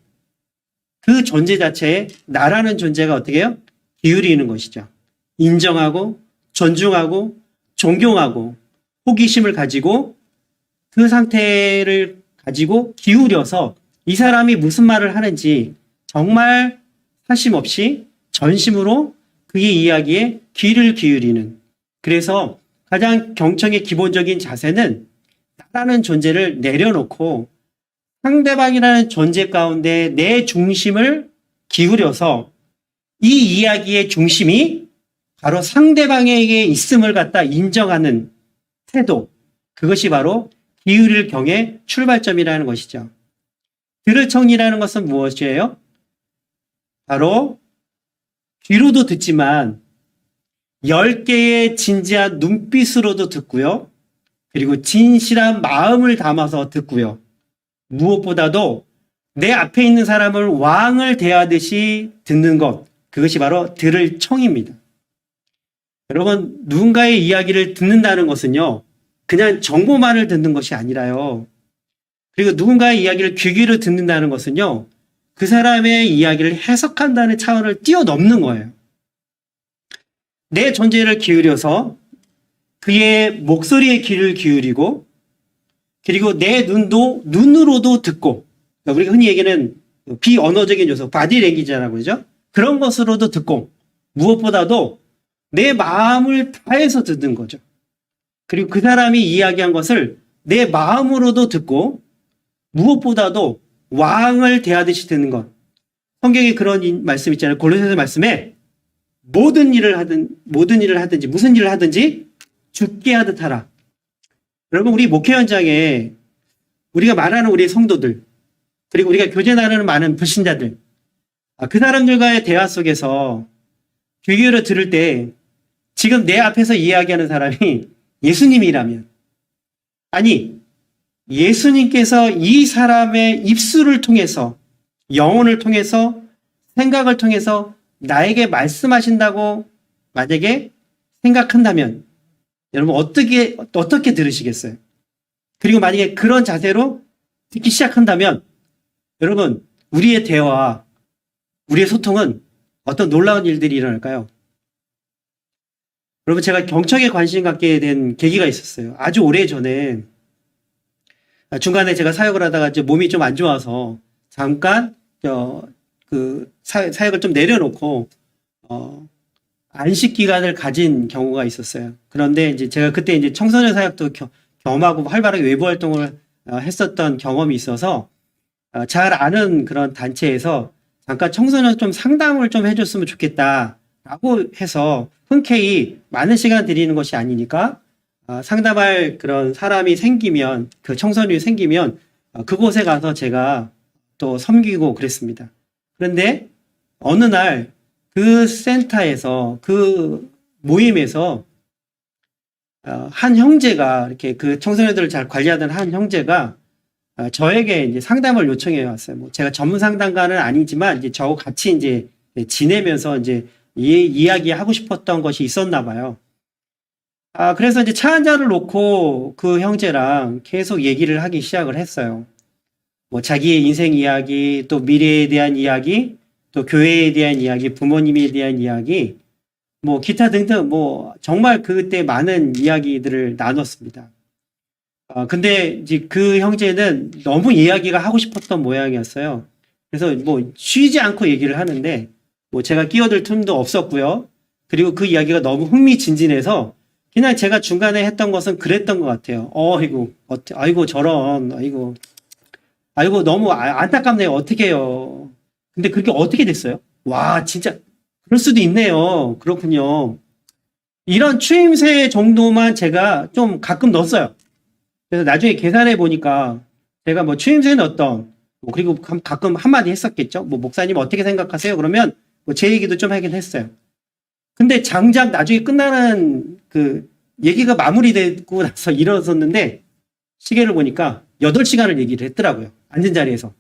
그 존재 자체에 나라는 존재가 어떻게 해요? 기울이는 것이죠. 인정하고 존중하고 존경하고 호기심을 가지고 그 상태를 가지고 기울여서 이 사람이 무슨 말을 하는지 정말 사심 없이 전심으로 그의 이야기에 귀를 기울이는 그래서 가장 경청의 기본적인 자세는 나라는 존재를 내려놓고 상대방이라는 존재 가운데 내 중심을 기울여서 이 이야기의 중심이 바로 상대방에게 있음을 갖다 인정하는 태도 그것이 바로 기울일 경의 출발점이라는 것이죠. 들을 청이라는 것은 무엇이에요? 바로 귀로도 듣지만 10개의 진지한 눈빛으로도 듣고요. 그리고 진실한 마음을 담아서 듣고요. 무엇보다도 내 앞에 있는 사람을 왕을 대하듯이 듣는 것 그것이 바로 들을 청입니다. 여러분 누군가의 이야기를 듣는다는 것은요. 그냥 정보만을 듣는 것이 아니라요. 그리고 누군가의 이야기를 귀 기울여 듣는다는 것은요, 그 사람의 이야기를 해석한다는 차원을 뛰어넘는 거예요. 내 존재를 기울여서 그의 목소리에 귀를 기울이고, 그리고 내 눈으로도 듣고, 그러니까 우리가 흔히 얘기하는 비언어적인 요소, 바디 랭귀지라고 그러죠. 그런 것으로도 듣고, 무엇보다도 내 마음을 다해서 듣는 거죠. 그리고 그 사람이 이야기한 것을 내 마음으로도 듣고, 무엇보다도 왕을 대하듯이 듣는 것. 성경에 그런 말씀 있잖아요. 골로새서 말씀에 모든 일을 하든지 무슨 일을 하든지 죽게 하듯 하라. 여러분, 우리 목회 현장에 우리가 말하는 우리 성도들, 그리고 우리가 교제 나누는 많은 불신자들, 그 사람들과의 대화 속에서 귀 기울여 들을 때 지금 내 앞에서 이야기하는 사람이 예수님이라면, 아니 예수님께서 이 사람의 입술을 통해서, 영혼을 통해서, 생각을 통해서 나에게 말씀하신다고 만약에 생각한다면 여러분 어떻게 들으시겠어요? 그리고 만약에 그런 자세로 듣기 시작한다면 여러분, 우리의 대화, 우리의 소통은 어떤 놀라운 일들이 일어날까요? 여러분, 제가 경청에 관심 갖게 된 계기가 있었어요. 아주 오래전에 중간에 제가 사역을 하다가 이제 몸이 좀 안 좋아서 잠깐 사역을 좀 내려놓고 안식 기간을 가진 경우가 있었어요. 그런데 이제 제가 그때 이제 청소년 사역도 겸하고 활발하게 외부 활동을 했었던 경험이 있어서 잘 아는 그런 단체에서 잠깐 청소년 좀 상담을 좀 해줬으면 좋겠다라고 해서 흔쾌히 많은 시간 드리는 것이 아니니까 상담할 그런 사람이 생기면, 그 청소년이 생기면 그곳에 가서 제가 또 섬기고 그랬습니다. 그런데 어느 날 그 센터에서, 그 모임에서 한 형제가, 이렇게 그 청소년들을 잘 관리하던 한 형제가 저에게 이제 상담을 요청해 왔어요. 뭐 제가 전문 상담가는 아니지만 이제 저하고 같이 이제 지내면서 이제 이야기하고 싶었던 것이 있었나 봐요. 그래서 이제 차 한 잔을 놓고 그 형제랑 계속 얘기를 하기 시작을 했어요. 뭐 자기의 인생 이야기, 또 미래에 대한 이야기, 또 교회에 대한 이야기, 부모님에 대한 이야기, 뭐 기타 등등 뭐 정말 그때 많은 이야기들을 나눴습니다. 근데 이제 그 형제는 너무 이야기가 하고 싶었던 모양이었어요. 그래서 뭐 쉬지 않고 얘기를 하는데 뭐 제가 끼어들 틈도 없었고요. 그리고 그 이야기가 너무 흥미진진해서 그냥 제가 중간에 했던 것은 그랬던 것 같아요. 아이고 저런, 아이고 너무 안타깝네요. 어떻게 해요? 근데 그게 어떻게 됐어요? 와, 진짜 그럴 수도 있네요. 그렇군요. 이런 추임새 정도만 제가 좀 가끔 넣었어요. 그래서 나중에 계산해 보니까 제가 뭐 추임새 넣었던, 그리고 가끔 한마디 했었겠죠. 뭐 목사님 어떻게 생각하세요? 그러면 뭐 제 얘기도 좀 하긴 했어요. 근데 장작 나중에 끝나는 그 얘기가 마무리되고 나서 일어섰는데 시계를 보니까 8시간을 얘기를 했더라고요. 앉은 자리에서.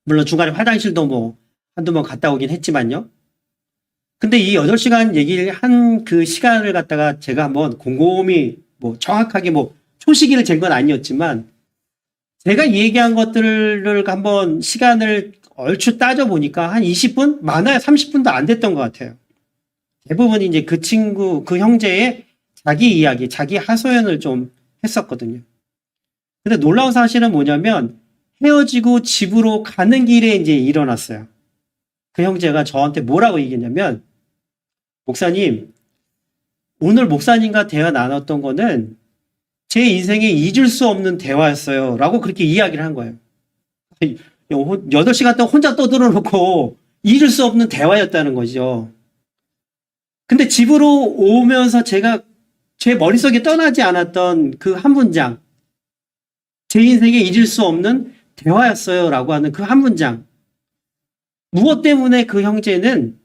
물론 중간에 화장실도 뭐 한두 번 갔다 오긴 했지만요. 근데 이 8시간 얘기를 한 그 시간을 갖다가 제가 한번 곰곰이 뭐 정확하게 뭐 초시기를 잰 건 아니었지만 제가 얘기한 것들을 한번 시간을 얼추 따져보니까 한 20분? 많아야 30분도 안 됐던 것 같아요. 대부분 이제 그 친구, 그 형제의 자기 이야기, 자기 하소연을 좀 했었거든요. 근데 놀라운 사실은 뭐냐면 헤어지고 집으로 가는 길에 이제 일어났어요. 그 형제가 저한테 뭐라고 얘기했냐면, 목사님, 오늘 목사님과 대화 나눴던 거는 제 인생에 잊을 수 없는 대화였어요. 라고 그렇게 이야기를 한 거예요. 8시간 동안 혼자 떠들어 놓고 잊을 수 없는 대화였다는 거죠. 근데 집으로 오면서 제가 제 머릿속에 떠나지 않았던 그 한 문장, 제 인생에 잊을 수 없는 대화였어요. 라고 하는 그 한 문장. 무엇 때문에 그 형제는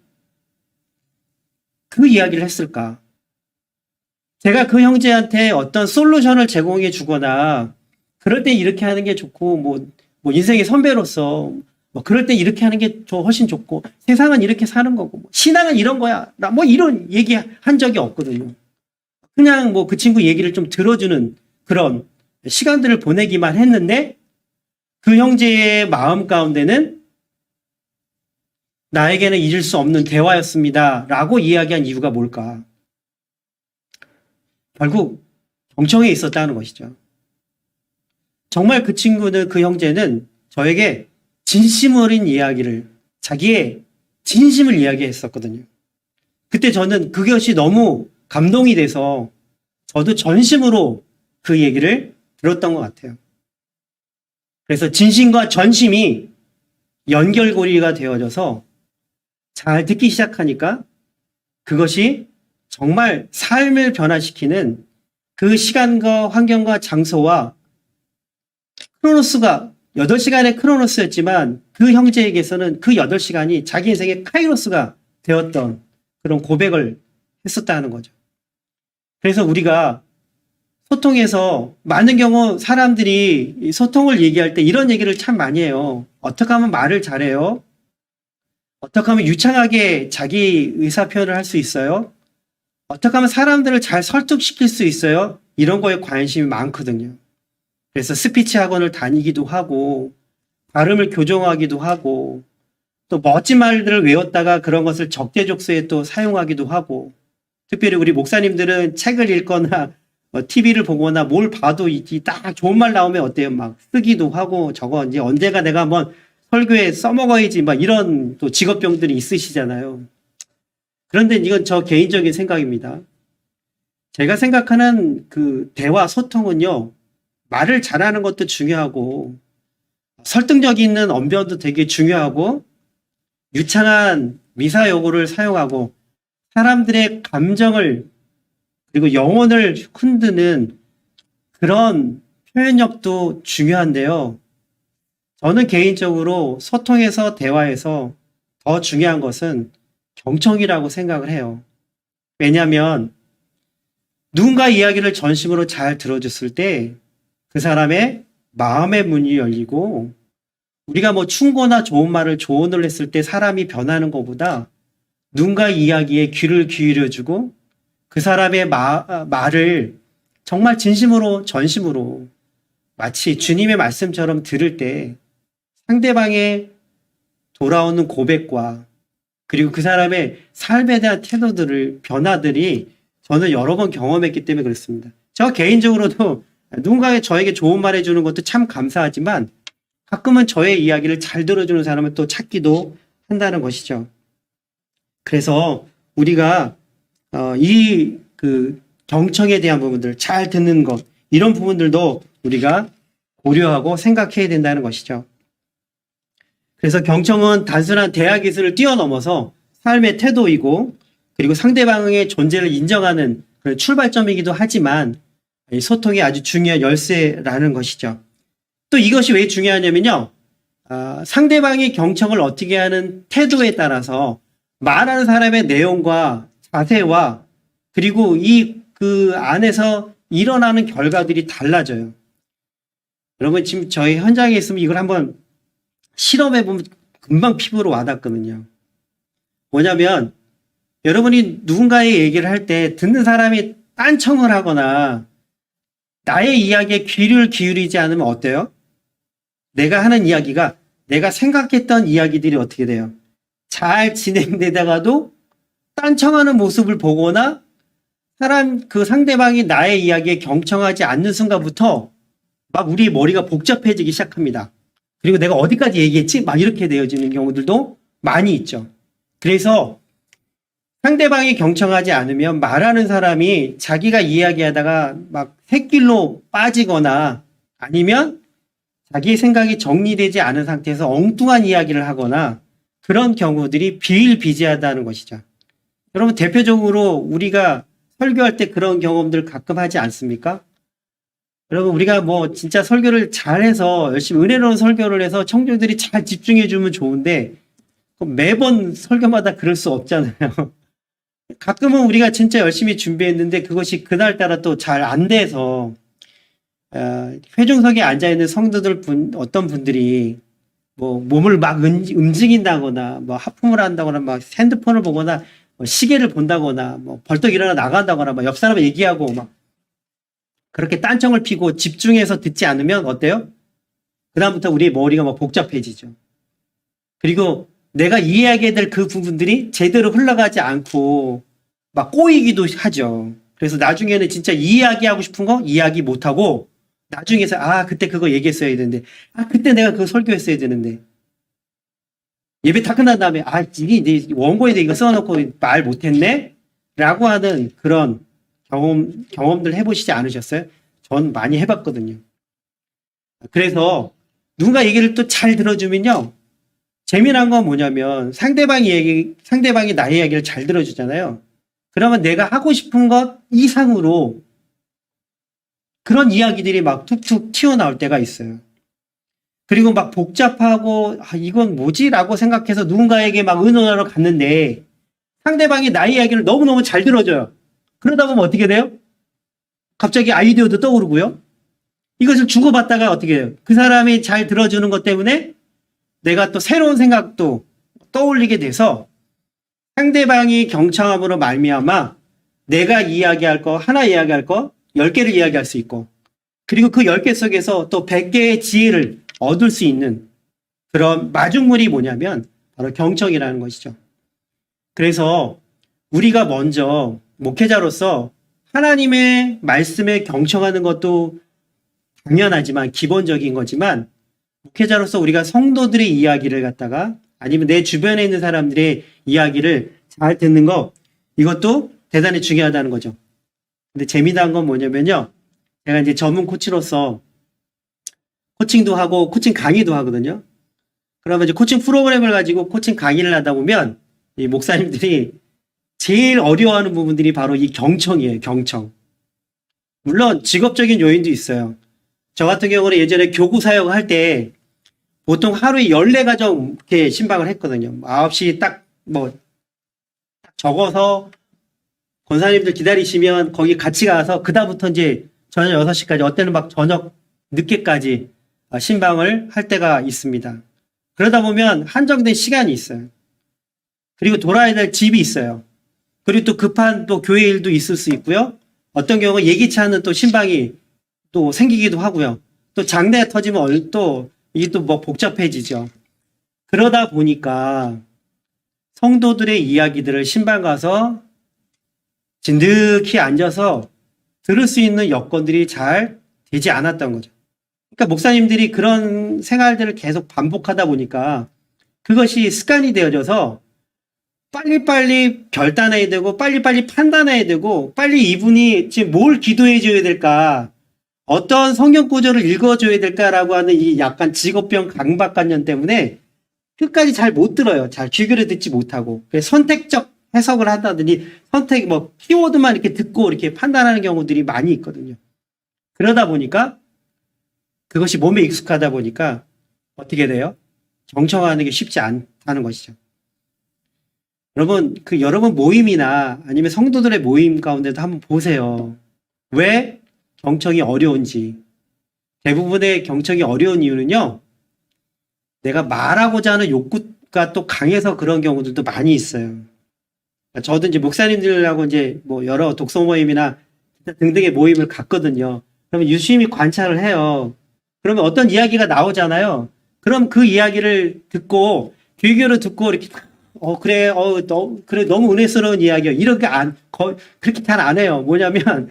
그 이야기를 했을까? 제가 그 형제한테 어떤 솔루션을 제공해 주거나, 그럴 때 이렇게 하는 게 좋고, 뭐 인생의 선배로서, 뭐 그럴 때 이렇게 하는 게 훨씬 좋고, 세상은 이렇게 사는 거고, 신앙은 이런 거야. 뭐 이런 얘기 한 적이 없거든요. 그냥 뭐 그 친구 얘기를 좀 들어주는 그런 시간들을 보내기만 했는데, 그 형제의 마음 가운데는 나에게는 잊을 수 없는 대화였습니다. 라고 이야기한 이유가 뭘까? 결국 경청에 있었다는 것이죠. 정말 그 친구는, 그 형제는 저에게 진심 어린 이야기를, 자기의 진심을 이야기했었거든요. 그때 저는 그것이 너무 감동이 돼서 저도 전심으로 그 얘기를 들었던 것 같아요. 그래서 진심과 전심이 연결고리가 되어져서 잘 듣기 시작하니까 그것이 정말 삶을 변화시키는 그 시간과 환경과 장소와 크로노스가 8시간의 크로노스였지만 그 형제에게서는 그 8시간이 자기 인생의 카이로스가 되었던 그런 고백을 했었다는 거죠. 그래서 우리가 소통에서 많은 경우 사람들이 소통을 얘기할 때 이런 얘기를 참 많이 해요. 어떻게 하면 말을 잘해요? 어떻게 하면 유창하게 자기 의사 표현을 할 수 있어요? 어떻게 하면 사람들을 잘 설득시킬 수 있어요? 이런 거에 관심이 많거든요. 그래서 스피치 학원을 다니기도 하고 발음을 교정하기도 하고 또 멋진 말들을 외웠다가 그런 것을 적재적소에 또 사용하기도 하고 특별히 우리 목사님들은 책을 읽거나 TV를 보거나 뭘 봐도 딱 좋은 말 나오면 어때요? 막 쓰기도 하고 저거 이제 언젠가 내가 한번 설교에 써먹어야지 막 이런 또 직업병들이 있으시잖아요. 그런데 이건 저 개인적인 생각입니다. 제가 생각하는 그 대화 소통은요, 말을 잘하는 것도 중요하고 설득력 있는 언변도 되게 중요하고 유창한 미사여구를 사용하고 사람들의 감정을 그리고 영혼을 흔드는 그런 표현력도 중요한데요. 저는 개인적으로 소통에서 대화에서 더 중요한 것은 경청이라고 생각을 해요. 왜냐하면 누군가 이야기를 전심으로 잘 들어줬을 때 그 사람의 마음의 문이 열리고 우리가 뭐 충고나 좋은 말을 조언을 했을 때 사람이 변하는 것보다 누군가 이야기에 귀를 기울여주고 그 사람의 말을 정말 진심으로 전심으로 마치 주님의 말씀처럼 들을 때 상대방의 돌아오는 고백과 그리고 그 사람의 삶에 대한 태도들을 변화들이 저는 여러 번 경험했기 때문에 그렇습니다. 저 개인적으로도 누군가 저에게 좋은 말 해주는 것도 참 감사하지만 가끔은 저의 이야기를 잘 들어주는 사람을 또 찾기도 한다는 것이죠. 그래서 우리가 이 그 경청에 대한 부분들 잘 듣는 것 이런 부분들도 우리가 고려하고 생각해야 된다는 것이죠. 그래서 경청은 단순한 대화 기술을 뛰어넘어서 삶의 태도이고 그리고 상대방의 존재를 인정하는 그런 출발점이기도 하지만 이 소통이 아주 중요한 열쇠라는 것이죠. 또 이것이 왜 중요하냐면요. 상대방이 경청을 어떻게 하는 태도에 따라서 말하는 사람의 내용과 자세와 그리고 그 안에서 일어나는 결과들이 달라져요. 여러분 지금 저희 현장에 있으면 이걸 한번 실험해보면 금방 피부로 와닿거든요. 뭐냐면 여러분이 누군가의 얘기를 할 때 듣는 사람이 딴청을 하거나 나의 이야기에 귀를 기울이지 않으면 어때요? 내가 하는 이야기가 내가 생각했던 이야기들이 어떻게 돼요? 잘 진행되다가도 딴청하는 모습을 보거나 그 상대방이 나의 이야기에 경청하지 않는 순간부터 막 우리 머리가 복잡해지기 시작합니다. 그리고 내가 어디까지 얘기했지? 막 이렇게 되어지는 경우들도 많이 있죠. 그래서 상대방이 경청하지 않으면 말하는 사람이 자기가 이야기하다가 막 샛길로 빠지거나 아니면 자기 생각이 정리되지 않은 상태에서 엉뚱한 이야기를 하거나 그런 경우들이 비일비재하다는 것이죠. 여러분 대표적으로 우리가 설교할 때 그런 경험들 가끔 하지 않습니까? 여러분 우리가 뭐 진짜 설교를 잘해서 열심히 은혜로운 설교를 해서 청중들이 잘 집중해 주면 좋은데 매번 설교마다 그럴 수 없잖아요. 가끔은 우리가 진짜 열심히 준비했는데 그것이 그날따라 또 잘 안 돼서 회중석에 앉아있는 성도들 어떤 분들이 뭐 몸을 막 움직인다거나 뭐 하품을 한다거나 막 핸드폰을 보거나 뭐 시계를 본다거나 뭐 벌떡 일어나 나간다거나 막 옆 사람 얘기하고 막 그렇게 딴청을 피고 집중해서 듣지 않으면 어때요? 그다음부터 우리 머리가 막 복잡해지죠. 그리고 내가 이해하게 될 그 부분들이 제대로 흘러가지 않고 막 꼬이기도 하죠. 그래서 나중에는 진짜 이야기하고 싶은 거 이야기 못하고 나중에서 그때 그거 얘기했어야 되는데 그때 내가 그거 설교했어야 되는데 예배 다 끝난 다음에 이게 내 원고에 이거 써놓고 말 못했네? 라고 하는 그런 경험들 해보시지 않으셨어요? 전 많이 해봤거든요. 그래서 누군가 얘기를 또 잘 들어주면요. 재미난 건 뭐냐면 상대방이 나의 이야기를 잘 들어주잖아요. 그러면 내가 하고 싶은 것 이상으로 그런 이야기들이 막 툭툭 튀어나올 때가 있어요. 그리고 막 복잡하고 이건 뭐지? 라고 생각해서 누군가에게 막 의논하러 갔는데 상대방이 나의 이야기를 너무너무 잘 들어줘요. 그러다 보면 어떻게 돼요? 갑자기 아이디어도 떠오르고요. 이것을 주고받다가 어떻게 해요? 그 사람이 잘 들어주는 것 때문에 내가 또 새로운 생각도 떠올리게 돼서 상대방이 경청함으로 말미암아 내가 이야기할 거, 하나 이야기할 거, 10개를 이야기할 수 있고 그리고 그 10개 속에서 또 100개의 지혜를 얻을 수 있는 그런 마중물이 뭐냐면 바로 경청이라는 것이죠. 그래서 우리가 먼저 목회자로서 하나님의 말씀에 경청하는 것도 당연하지만 기본적인 거지만 목회자로서 우리가 성도들의 이야기를 갖다가 아니면 내 주변에 있는 사람들의 이야기를 잘 듣는 거 이것도 대단히 중요하다는 거죠. 근데 재미난 건 뭐냐면요. 제가 이제 전문 코치로서 코칭도 하고 코칭 강의도 하거든요. 그러면 이제 코칭 프로그램을 가지고 코칭 강의를 하다 보면 이 목사님들이 제일 어려워하는 부분들이 바로 이 경청이에요. 경청. 물론 직업적인 요인도 있어요. 저 같은 경우는 예전에 교구 사역할 때 보통 하루에 14가정 이렇게 신방을 했거든요. 9시 딱 적어서 권사님들 기다리시면 거기 같이 가서 그다음부터 이제 저녁 6시까지 어때는 막 저녁 늦게까지 신방을 할 때가 있습니다. 그러다 보면 한정된 시간이 있어요. 그리고 돌아야 될 집이 있어요. 그리고 또 급한 또 교회 일도 있을 수 있고요. 어떤 경우 예기치 않은 또 신방이 또 생기기도 하고요. 또 장례가 터지면 또 이게 또 뭐 복잡해지죠. 그러다 보니까 성도들의 이야기들을 신방 가서 진득히 앉아서 들을 수 있는 여건들이 잘 되지 않았던 거죠. 그러니까 목사님들이 그런 생활들을 계속 반복하다 보니까 그것이 습관이 되어져서 빨리빨리 결단해야 되고 빨리빨리 판단해야 되고 빨리 이분이 지금 뭘 기도해 줘야 될까 어떤 성경 구절을 읽어줘야 될까라고 하는 이 약간 직업병 강박관념 때문에 끝까지 잘 못 들어요. 잘 귀결을 듣지 못하고 선택적 해석을 한다더니 키워드만 이렇게 듣고 이렇게 판단하는 경우들이 많이 있거든요. 그러다 보니까 그것이 몸에 익숙하다 보니까 어떻게 돼요? 경청하는 게 쉽지 않다는 것이죠. 여러분 모임이나 아니면 성도들의 모임 가운데도 한번 보세요. 왜 경청이 어려운지. 대부분의 경청이 어려운 이유는요. 내가 말하고자 하는 욕구가 또 강해서 그런 경우들도 많이 있어요. 저도 이제 목사님들하고 이제 여러 독서 모임이나 등등의 모임을 갔거든요. 그러면 유심히 관찰을 해요. 그러면 어떤 이야기가 나오잖아요. 그럼 그 이야기를 듣고 귀 기울여 듣고 이렇게 그래 너무 은혜스러운 이야기야. 이렇게 그렇게 잘 안 해요. 뭐냐면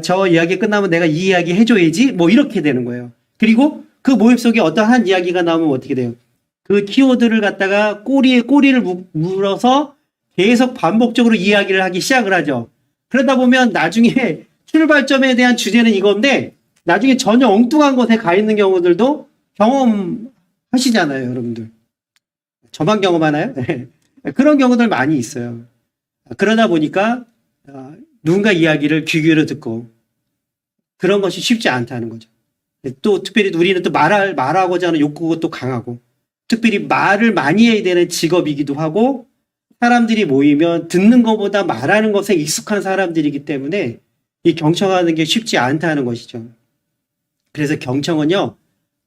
저 이야기 끝나면 내가 이 이야기 해줘야지 이렇게 되는 거예요. 그리고 그 모임 속에 어떤 한 이야기가 나오면 어떻게 돼요? 그 키워드를 갖다가 꼬리에 꼬리를 물어서 계속 반복적으로 이야기를 하기 시작을 하죠. 그러다 보면 나중에 출발점에 대한 주제는 이건데 나중에 전혀 엉뚱한 곳에 가 있는 경우들도 경험하시잖아요, 여러분들. 저만 경험하나요? 네. 그런 경우들 많이 있어요. 그러다 보니까 누군가 이야기를 귀 기울여 듣고 그런 것이 쉽지 않다는 거죠. 또 특별히 우리는 또 말하고자 하는 욕구가 또 강하고 특별히 말을 많이 해야 되는 직업이기도 하고 사람들이 모이면 듣는 것보다 말하는 것에 익숙한 사람들이기 때문에 이 경청하는 게 쉽지 않다는 것이죠. 그래서 경청은요,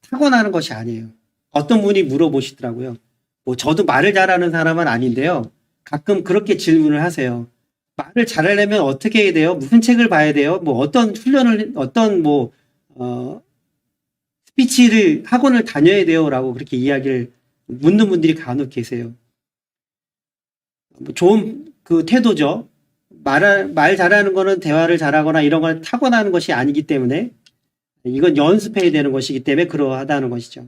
타고나는 것이 아니에요. 어떤 분이 물어보시더라고요. 저도 말을 잘하는 사람은 아닌데요. 가끔 그렇게 질문을 하세요. 말을 잘하려면 어떻게 해야 돼요? 무슨 책을 봐야 돼요? 어떤 훈련을, PT를 학원을 다녀야 돼요라고 그렇게 이야기를 묻는 분들이 간혹 계세요. 뭐 좋은 그 태도죠. 말 잘하는 거는 대화를 잘하거나 이런 걸 타고나는 것이 아니기 때문에 이건 연습해야 되는 것이기 때문에 그러하다는 것이죠.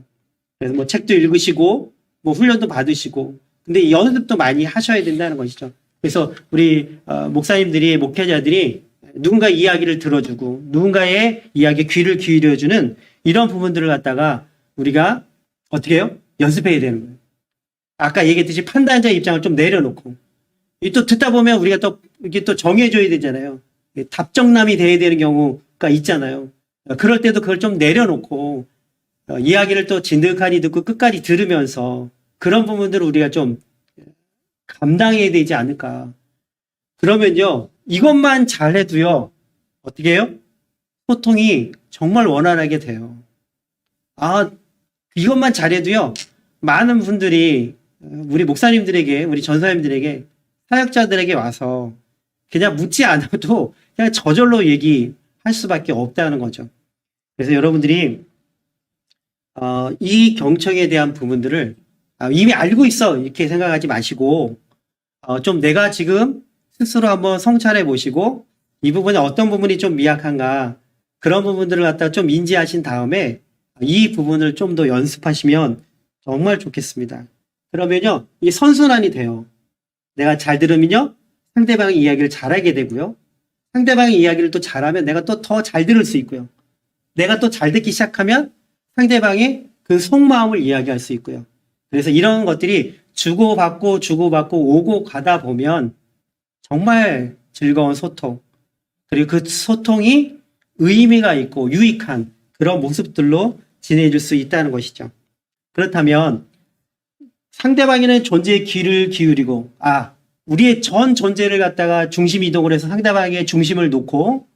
그래서 뭐 책도 읽으시고 뭐 훈련도 받으시고 근데 연습도 많이 하셔야 된다는 것이죠. 그래서 우리 목사님들이 목회자들이 누군가 이야기를 들어주고 누군가의 이야기에 귀를 기울여주는 이런 부분들을 갖다가 우리가 어떻게 해요? 연습해야 되는 거예요. 아까 얘기했듯이 판단자 입장을 좀 내려놓고 또 듣다 보면 우리가 또 이게 또 정해줘야 되잖아요. 답정남이 돼야 되는 경우가 있잖아요. 그럴 때도 그걸 좀 내려놓고 이야기를 또 진득하니 듣고 끝까지 들으면서 그런 부분들을 우리가 좀 감당해야 되지 않을까. 그러면요, 이것만 잘해도요, 어떻게 해요? 소통이 정말 원활하게 돼요. 아, 이것만 잘해도요, 많은 분들이 우리 목사님들에게, 우리 전사님들에게, 사역자들에게 와서 그냥 묻지 않아도 그냥 저절로 얘기할 수밖에 없다는 거죠. 그래서 여러분들이 이 경청에 대한 부분들을 이미 알고 있어 이렇게 생각하지 마시고 좀 내가 지금 스스로 한번 성찰해 보시고 이 부분에 어떤 부분이 좀 미약한가 그런 부분들을 갖다가 좀 인지하신 다음에 이 부분을 좀 더 연습하시면 정말 좋겠습니다. 그러면요 이 선순환이 돼요. 내가 잘 들으면요 상대방의 이야기를 잘하게 되고요. 상대방의 이야기를 또 잘하면 내가 또 더 잘 들을 수 있고요. 내가 또 잘 듣기 시작하면 상대방의 그 속마음을 이야기할 수 있고요. 그래서 이런 것들이 주고받고 오고 가다 보면 정말 즐거운 소통, 그리고 그 소통이 의미가 있고 유익한 그런 모습들로 지내줄 수 있다는 것이죠. 그렇다면 상대방에는 존재에 귀를 기울이고 우리의 전 존재를 갖다가 중심 이동을 해서 상대방의 중심을 놓고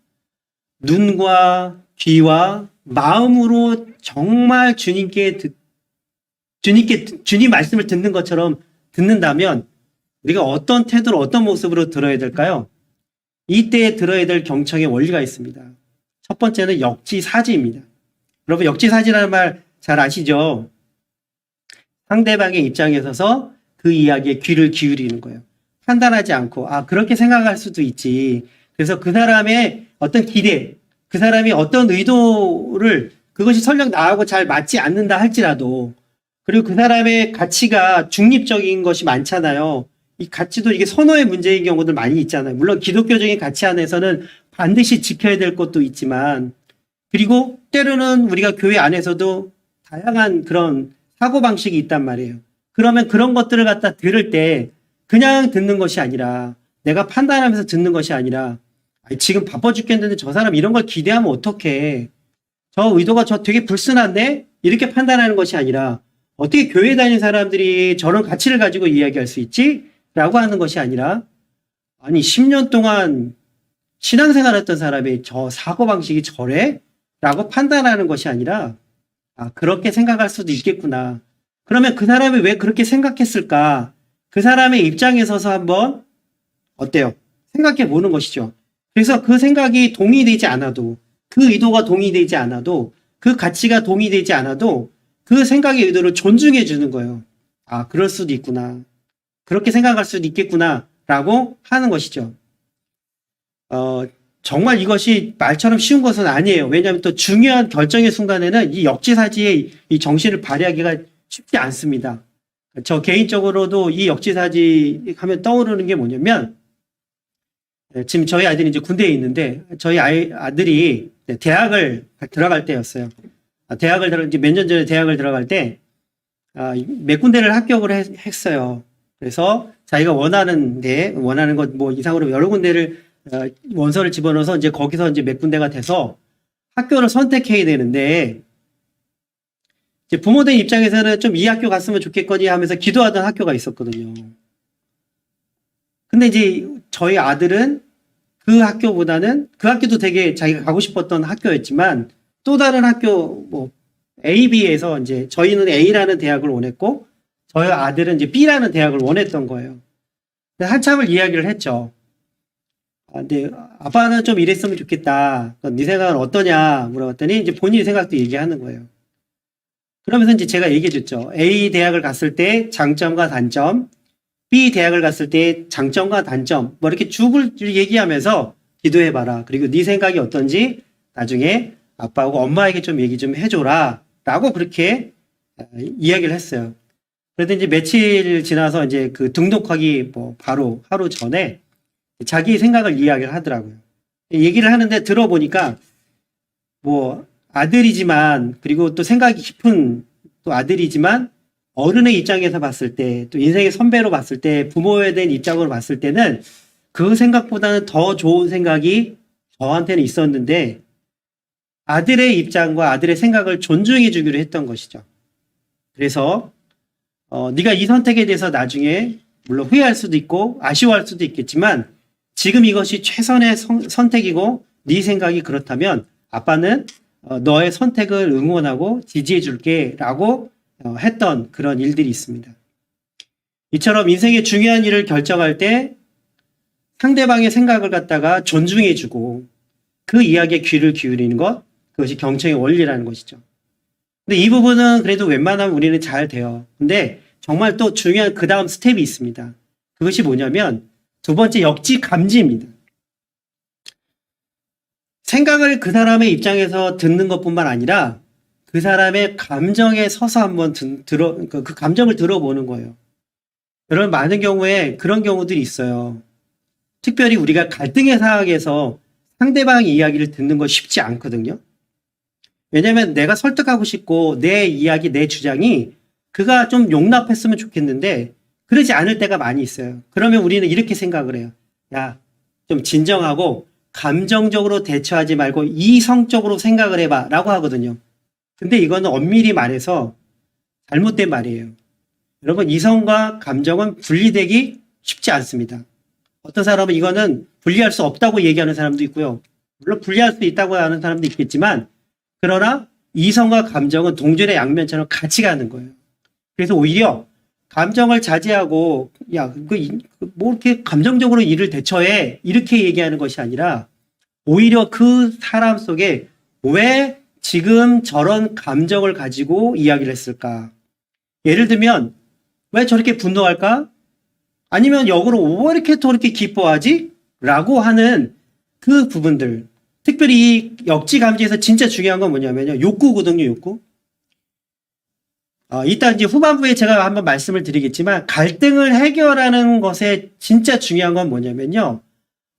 눈과 귀와 마음으로 정말 주님 말씀을 듣는 것처럼 듣는다면 우리가 어떤 태도로 어떤 모습으로 들어야 될까요? 이때 들어야 될 경청의 원리가 있습니다. 첫 번째는 역지사지입니다. 여러분 역지사지라는 말 잘 아시죠? 상대방의 입장에 서서 그 이야기에 귀를 기울이는 거예요. 판단하지 않고 그렇게 생각할 수도 있지. 그래서 그 사람의 어떤 기대, 그 사람이 어떤 의도를 그것이 설령 나하고 잘 맞지 않는다 할지라도 그리고 그 사람의 가치가 중립적인 것이 많잖아요. 이 가치도 이게 선호의 문제인 경우들 많이 있잖아요. 물론 기독교적인 가치 안에서는 반드시 지켜야 될 것도 있지만 그리고 때로는 우리가 교회 안에서도 다양한 그런 사고방식이 있단 말이에요. 그러면 그런 것들을 갖다 들을 때 그냥 듣는 것이 아니라 내가 판단하면서 듣는 것이 아니라 지금 바빠 죽겠는데 저 사람 이런 걸 기대하면 어떡해. 저 의도가 저 되게 불순한데 이렇게 판단하는 것이 아니라 어떻게 교회 다니는 사람들이 저런 가치를 가지고 이야기할 수 있지? 라고 하는 것이 아니라 10년 동안 신앙생활했던 사람이 저 사고방식이 저래? 라고 판단하는 것이 아니라 그렇게 생각할 수도 있겠구나. 그러면 그 사람이 왜 그렇게 생각했을까? 그 사람의 입장에 서서 한번 어때요? 생각해 보는 것이죠. 그래서 그 생각이 동의되지 않아도 그 의도가 동의되지 않아도 그 가치가 동의되지 않아도 그 생각의 의도를 존중해 주는 거예요. 그럴 수도 있구나. 그렇게 생각할 수도 있겠구나 라고 하는 것이죠. 정말 이것이 말처럼 쉬운 것은 아니에요. 왜냐하면 또 중요한 결정의 순간에는 이 역지사지의 이 정신을 발휘하기가 쉽지 않습니다. 저 개인적으로도 이 역지사지 하면 떠오르는 게 뭐냐면 지금 저희 아들이 이제 군대에 있는데 저희 아들이 대학을 들어갈 때였어요. 이제 몇 년 전에 대학을 들어갈 때 몇 군데를 합격을 했어요. 그래서 자기가 원하는 것 뭐 이상으로 여러 군데를 원서를 집어넣어서 이제 거기서 이제 몇 군데가 돼서 학교를 선택해야 되는데 이제 부모들 입장에서는 좀 이 학교 갔으면 좋겠거니 하면서 기도하던 학교가 있었거든요. 근데 이제 저희 아들은 그 학교보다는 그 학교도 되게 자기가 가고 싶었던 학교였지만 또 다른 학교 뭐 AB에서 이제 저희는 A라는 대학을 원했고 저희 아들은 이제 B라는 대학을 원했던 거예요. 한참을 이야기를 했죠. 근데 아빠는 좀 이랬으면 좋겠다. 네 생각은 어떠냐 물어봤더니 이제 본인 생각도 얘기하는 거예요. 그러면서 이제 제가 얘기해 줬죠. A 대학을 갔을 때 장점과 단점, B 대학을 갔을 때 장점과 단점, 뭐 이렇게 쭉 얘기하면서 기도해봐라. 그리고 네 생각이 어떤지 나중에 아빠하고 엄마에게 좀 얘기 좀 해줘라. 라고 그렇게 이야기를 했어요. 그런데 이제 며칠 지나서 이제 그 등록하기 뭐 바로 하루 전에 자기 생각을 이야기를 하더라고요. 얘기를 하는데 들어보니까 뭐 아들이지만 그리고 또 생각이 깊은 또 아들이지만 어른의 입장에서 봤을 때 또 인생의 선배로 봤을 때 부모에 대한 입장으로 봤을 때는 그 생각보다는 더 좋은 생각이 저한테는 있었는데 아들의 입장과 아들의 생각을 존중해 주기로 했던 것이죠. 그래서 네가 이 선택에 대해서 나중에 물론 후회할 수도 있고 아쉬워할 수도 있겠지만 지금 이것이 최선의 선택이고 네 생각이 그렇다면 아빠는 너의 선택을 응원하고 지지해 줄게 라고 했던 그런 일들이 있습니다. 이처럼 인생의 중요한 일을 결정할 때 상대방의 생각을 갖다가 존중해 주고 그 이야기에 귀를 기울이는 것, 그것이 경청의 원리라는 것이죠. 근데 이 부분은 그래도 웬만하면 우리는 잘 돼요. 근데 정말 또 중요한 그 다음 스텝이 있습니다. 그것이 뭐냐면 두 번째 역지 감지입니다. 생각을 그 사람의 입장에서 듣는 것뿐만 아니라 그 사람의 감정에 서서 한번 그 감정을 들어보는 거예요. 여러분 많은 경우에 그런 경우들이 있어요. 특별히 우리가 갈등의 상황에서 상대방의 이야기를 듣는 거 쉽지 않거든요. 왜냐하면 내가 설득하고 싶고 내 이야기, 내 주장이 그가 좀 용납했으면 좋겠는데 그러지 않을 때가 많이 있어요. 그러면 우리는 이렇게 생각을 해요. 야, 좀 진정하고 감정적으로 대처하지 말고 이성적으로 생각을 해봐 라고 하거든요. 근데 이거는 엄밀히 말해서 잘못된 말이에요. 여러분 이성과 감정은 분리되기 쉽지 않습니다. 어떤 사람은 이거는 분리할 수 없다고 얘기하는 사람도 있고요. 물론 분리할 수 있다고 하는 사람도 있겠지만 그러나 이성과 감정은 동전의 양면처럼 같이 가는 거예요. 그래서 오히려 감정을 자제하고 야, 뭐 이렇게 감정적으로 일을 대처해 이렇게 얘기하는 것이 아니라 오히려 그 사람 속에 왜 지금 저런 감정을 가지고 이야기를 했을까? 예를 들면 왜 저렇게 분노할까? 아니면 역으로 왜 이렇게 또 이렇게 기뻐하지? 라고 하는 그 부분들. 특별히 이 역지감지에서 진짜 중요한 건 뭐냐면요. 욕구거든요, 욕구. 이따 이제 후반부에 제가 한번 말씀을 드리겠지만 갈등을 해결하는 것에 진짜 중요한 건 뭐냐면요.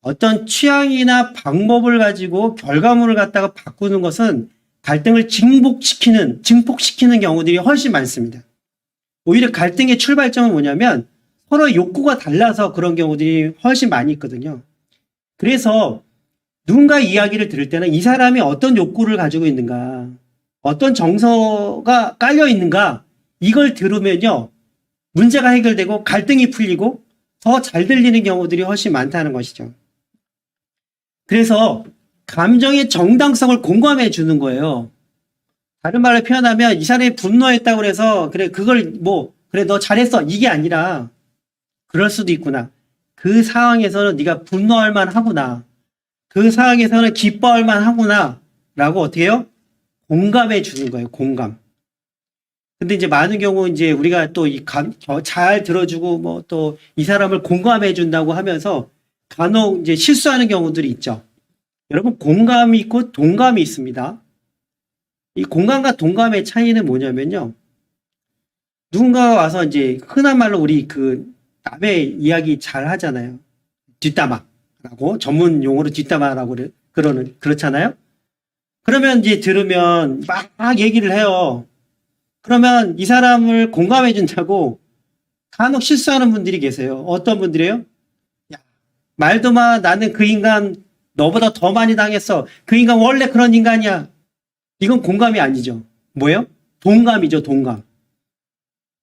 어떤 취향이나 방법을 가지고 결과물을 갖다가 바꾸는 것은 갈등을 증폭시키는 경우들이 훨씬 많습니다. 오히려 갈등의 출발점은 뭐냐면 서로의 욕구가 달라서 그런 경우들이 훨씬 많이 있거든요. 그래서 누군가 이야기를 들을 때는 이 사람이 어떤 욕구를 가지고 있는가, 어떤 정서가 깔려 있는가, 이걸 들으면요, 문제가 해결되고 갈등이 풀리고 더 잘 들리는 경우들이 훨씬 많다는 것이죠. 그래서 감정의 정당성을 공감해 주는 거예요. 다른 말로 표현하면 이 사람이 분노했다고 해서 그래 그걸 그래 너 잘했어 이게 아니라 그럴 수도 있구나. 그 상황에서는 네가 분노할 만하구나. 그 상황에서는 기뻐할 만하구나. 라고 어떻게 해요? 공감해 주는 거예요. 공감. 근데 이제 많은 경우 이제 우리가 또 잘 들어주고 또 이 사람을 공감해 준다고 하면서 간혹 이제 실수하는 경우들이 있죠. 여러분 공감이 있고 동감이 있습니다. 이 공감과 동감의 차이는 뭐냐면요. 누군가가 와서 이제 흔한 말로 우리 남의 이야기 잘 하잖아요. 뒷담화라고 전문 용어로 뒷담화라고 그렇잖아요. 그러면 이제 들으면 막 얘기를 해요. 그러면 이 사람을 공감해 준다고 간혹 실수하는 분들이 계세요. 어떤 분들이에요? 야, 말도 마. 나는 그 인간 너보다 더 많이 당했어. 그 인간 원래 그런 인간이야. 이건 공감이 아니죠. 뭐예요? 동감이죠, 동감.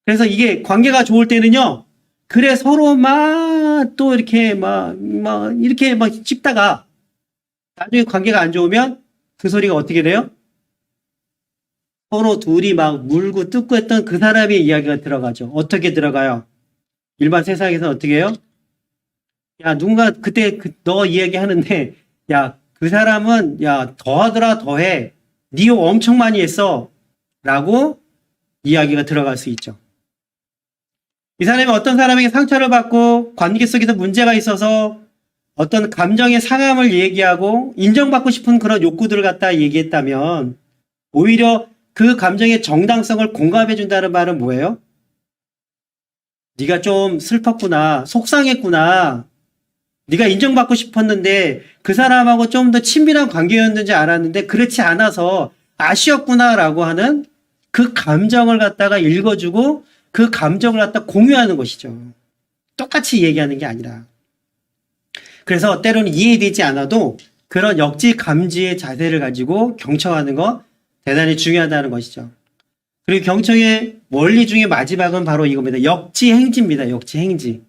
그래서 이게 관계가 좋을 때는요, 그래, 서로 또 이렇게 이렇게 찝다가, 나중에 관계가 안 좋으면 그 소리가 어떻게 돼요? 서로 둘이 물고 뜯고 했던 그 사람의 이야기가 들어가죠. 어떻게 들어가요? 일반 세상에서는 어떻게 해요? 야, 누군가 그때 너 이야기 하는데, 야, 그 사람은, 야, 더 하더라, 더 해. 니 욕 엄청 많이 했어. 라고 이야기가 들어갈 수 있죠. 이 사람이 어떤 사람에게 상처를 받고 관계 속에서 문제가 있어서 어떤 감정의 상함을 얘기하고 인정받고 싶은 그런 욕구들을 갖다 얘기했다면 오히려 그 감정의 정당성을 공감해 준다는 말은 뭐예요? 네가 좀 슬펐구나, 속상했구나, 네가 인정받고 싶었는데 그 사람하고 좀 더 친밀한 관계였는지 알았는데 그렇지 않아서 아쉬웠구나라고 하는 그 감정을 갖다가 읽어주고 그 감정을 갖다 공유하는 것이죠. 똑같이 얘기하는 게 아니라. 그래서 때로는 이해되지 않아도 그런 역지감지의 자세를 가지고 경청하는 거 대단히 중요하다는 것이죠. 그리고 경청의 원리 중에 마지막은 바로 이겁니다. 역지행지입니다. 역지행지.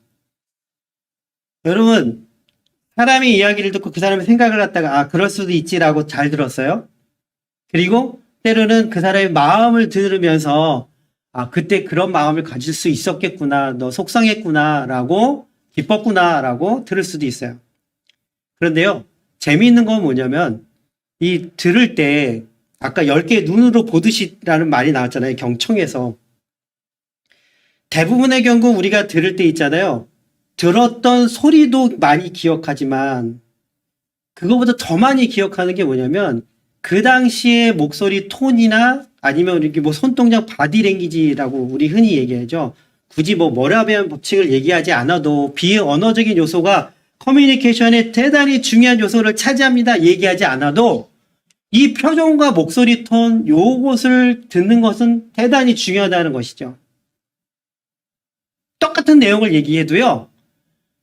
여러분, 사람의 이야기를 듣고 그 사람의 생각을 갖다가 그럴 수도 있지라고 잘 들었어요. 그리고 때로는 그 사람의 마음을 들으면서 그때 그런 마음을 가질 수 있었겠구나, 너 속상했구나라고, 기뻤구나라고 들을 수도 있어요. 그런데요, 재미있는 건 뭐냐면 이 들을 때 아까 10개의 눈으로 보듯이라는 말이 나왔잖아요. 경청에서. 대부분의 경우 우리가 들을 때 있잖아요. 들었던 소리도 많이 기억하지만 그거보다 더 많이 기억하는 게 뭐냐면 그 당시의 목소리 톤이나 아니면 이렇게 뭐 손동작 바디랭귀지라고 우리 흔히 얘기하죠. 굳이 뭐 머라비안 법칙을 얘기하지 않아도 비언어적인 요소가 커뮤니케이션에 대단히 중요한 요소를 차지합니다. 얘기하지 않아도 이 표정과 목소리 톤 요것을 듣는 것은 대단히 중요하다는 것이죠. 똑같은 내용을 얘기해도요.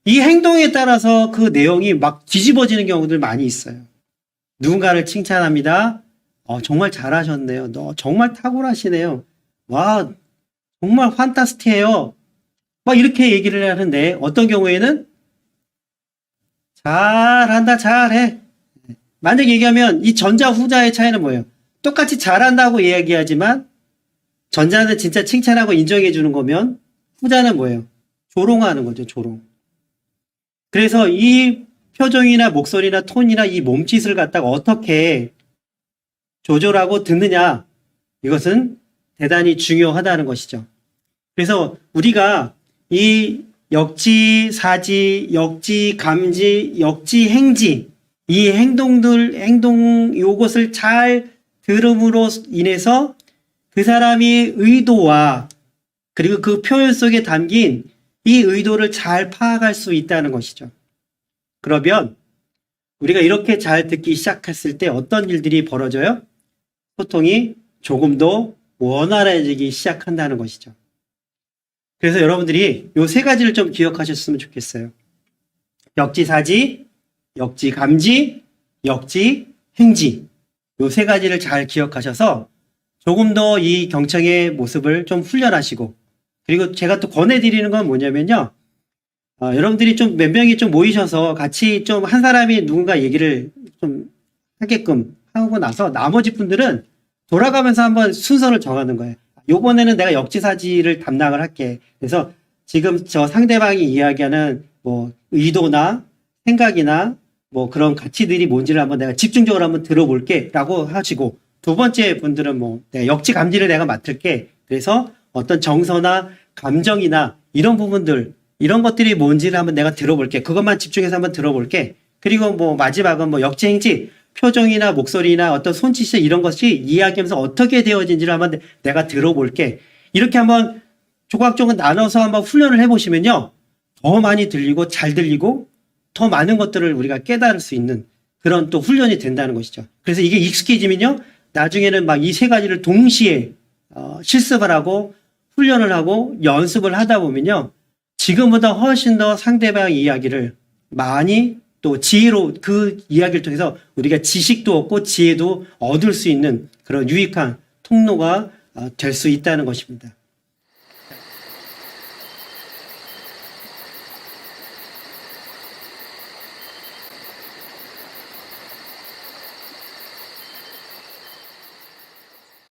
이 행동에 따라서 그 내용이 막 뒤집어지는 경우들 많이 있어요. 누군가를 칭찬합니다. 정말 잘하셨네요. 너 정말 탁월하시네요. 와, 정말 판타스티해요. 막 이렇게 얘기를 하는데 어떤 경우에는 잘한다, 잘해. 만약 얘기하면 이 전자 후자의 차이는 뭐예요? 똑같이 잘한다고 이야기하지만 전자는 진짜 칭찬하고 인정해 주는 거면 후자는 뭐예요? 조롱하는 거죠, 조롱. 그래서 이 표정이나 목소리나 톤이나 이 몸짓을 갖다가 어떻게 조절하고 듣느냐, 이것은 대단히 중요하다는 것이죠. 그래서 우리가 이 역지사지, 역지감지, 역지행지, 이 행동 요것을 잘 들음으로 인해서 그 사람의 의도와 그리고 그 표현 속에 담긴 이 의도를 잘 파악할 수 있다는 것이죠. 그러면 우리가 이렇게 잘 듣기 시작했을 때 어떤 일들이 벌어져요? 소통이 조금 더 원활해지기 시작한다는 것이죠. 그래서 여러분들이 요 세 가지를 좀 기억하셨으면 좋겠어요. 역지사지, 역지감지, 역지행지. 요 세 가지를 잘 기억하셔서 조금 더 이 경청의 모습을 좀 훈련하시고, 그리고 제가 또 권해드리는 건 뭐냐면요. 여러분들이 좀 몇 명이 좀 모이셔서 같이 좀 한 사람이 누군가 얘기를 좀 하게끔 하고 나서 나머지 분들은 돌아가면서 한번 순서를 정하는 거예요. 요번에는 내가 역지사지를 담당을 할게. 그래서 지금 저 상대방이 이야기하는 뭐 의도나 생각이나 뭐 그런 가치들이 뭔지를 한번 내가 집중적으로 한번 들어볼게 라고 하시고, 두 번째 분들은 뭐 내가 역지감지를 내가 맡을게. 그래서 어떤 정서나 감정이나 이런 부분들, 이런 것들이 뭔지를 한번 내가 들어볼게. 그것만 집중해서 한번 들어볼게. 그리고 뭐 마지막은 뭐 역지행지, 표정이나 목소리나 어떤 손짓이 이런 것이 이야기하면서 어떻게 되어진지를 한번 내가 들어볼게. 이렇게 한번 조각조각 나눠서 한번 훈련을 해보시면요. 더 많이 들리고 잘 들리고 더 많은 것들을 우리가 깨달을 수 있는 그런 또 훈련이 된다는 것이죠. 그래서 이게 익숙해지면요. 나중에는 막 이 세 가지를 동시에 실습을 하고 훈련을 하고 연습을 하다 보면요. 지금보다 훨씬 더 상대방 이야기를 많이 또 지혜로 그 이야기를 통해서 우리가 지식도 얻고 지혜도 얻을 수 있는 그런 유익한 통로가 될 수 있다는 것입니다.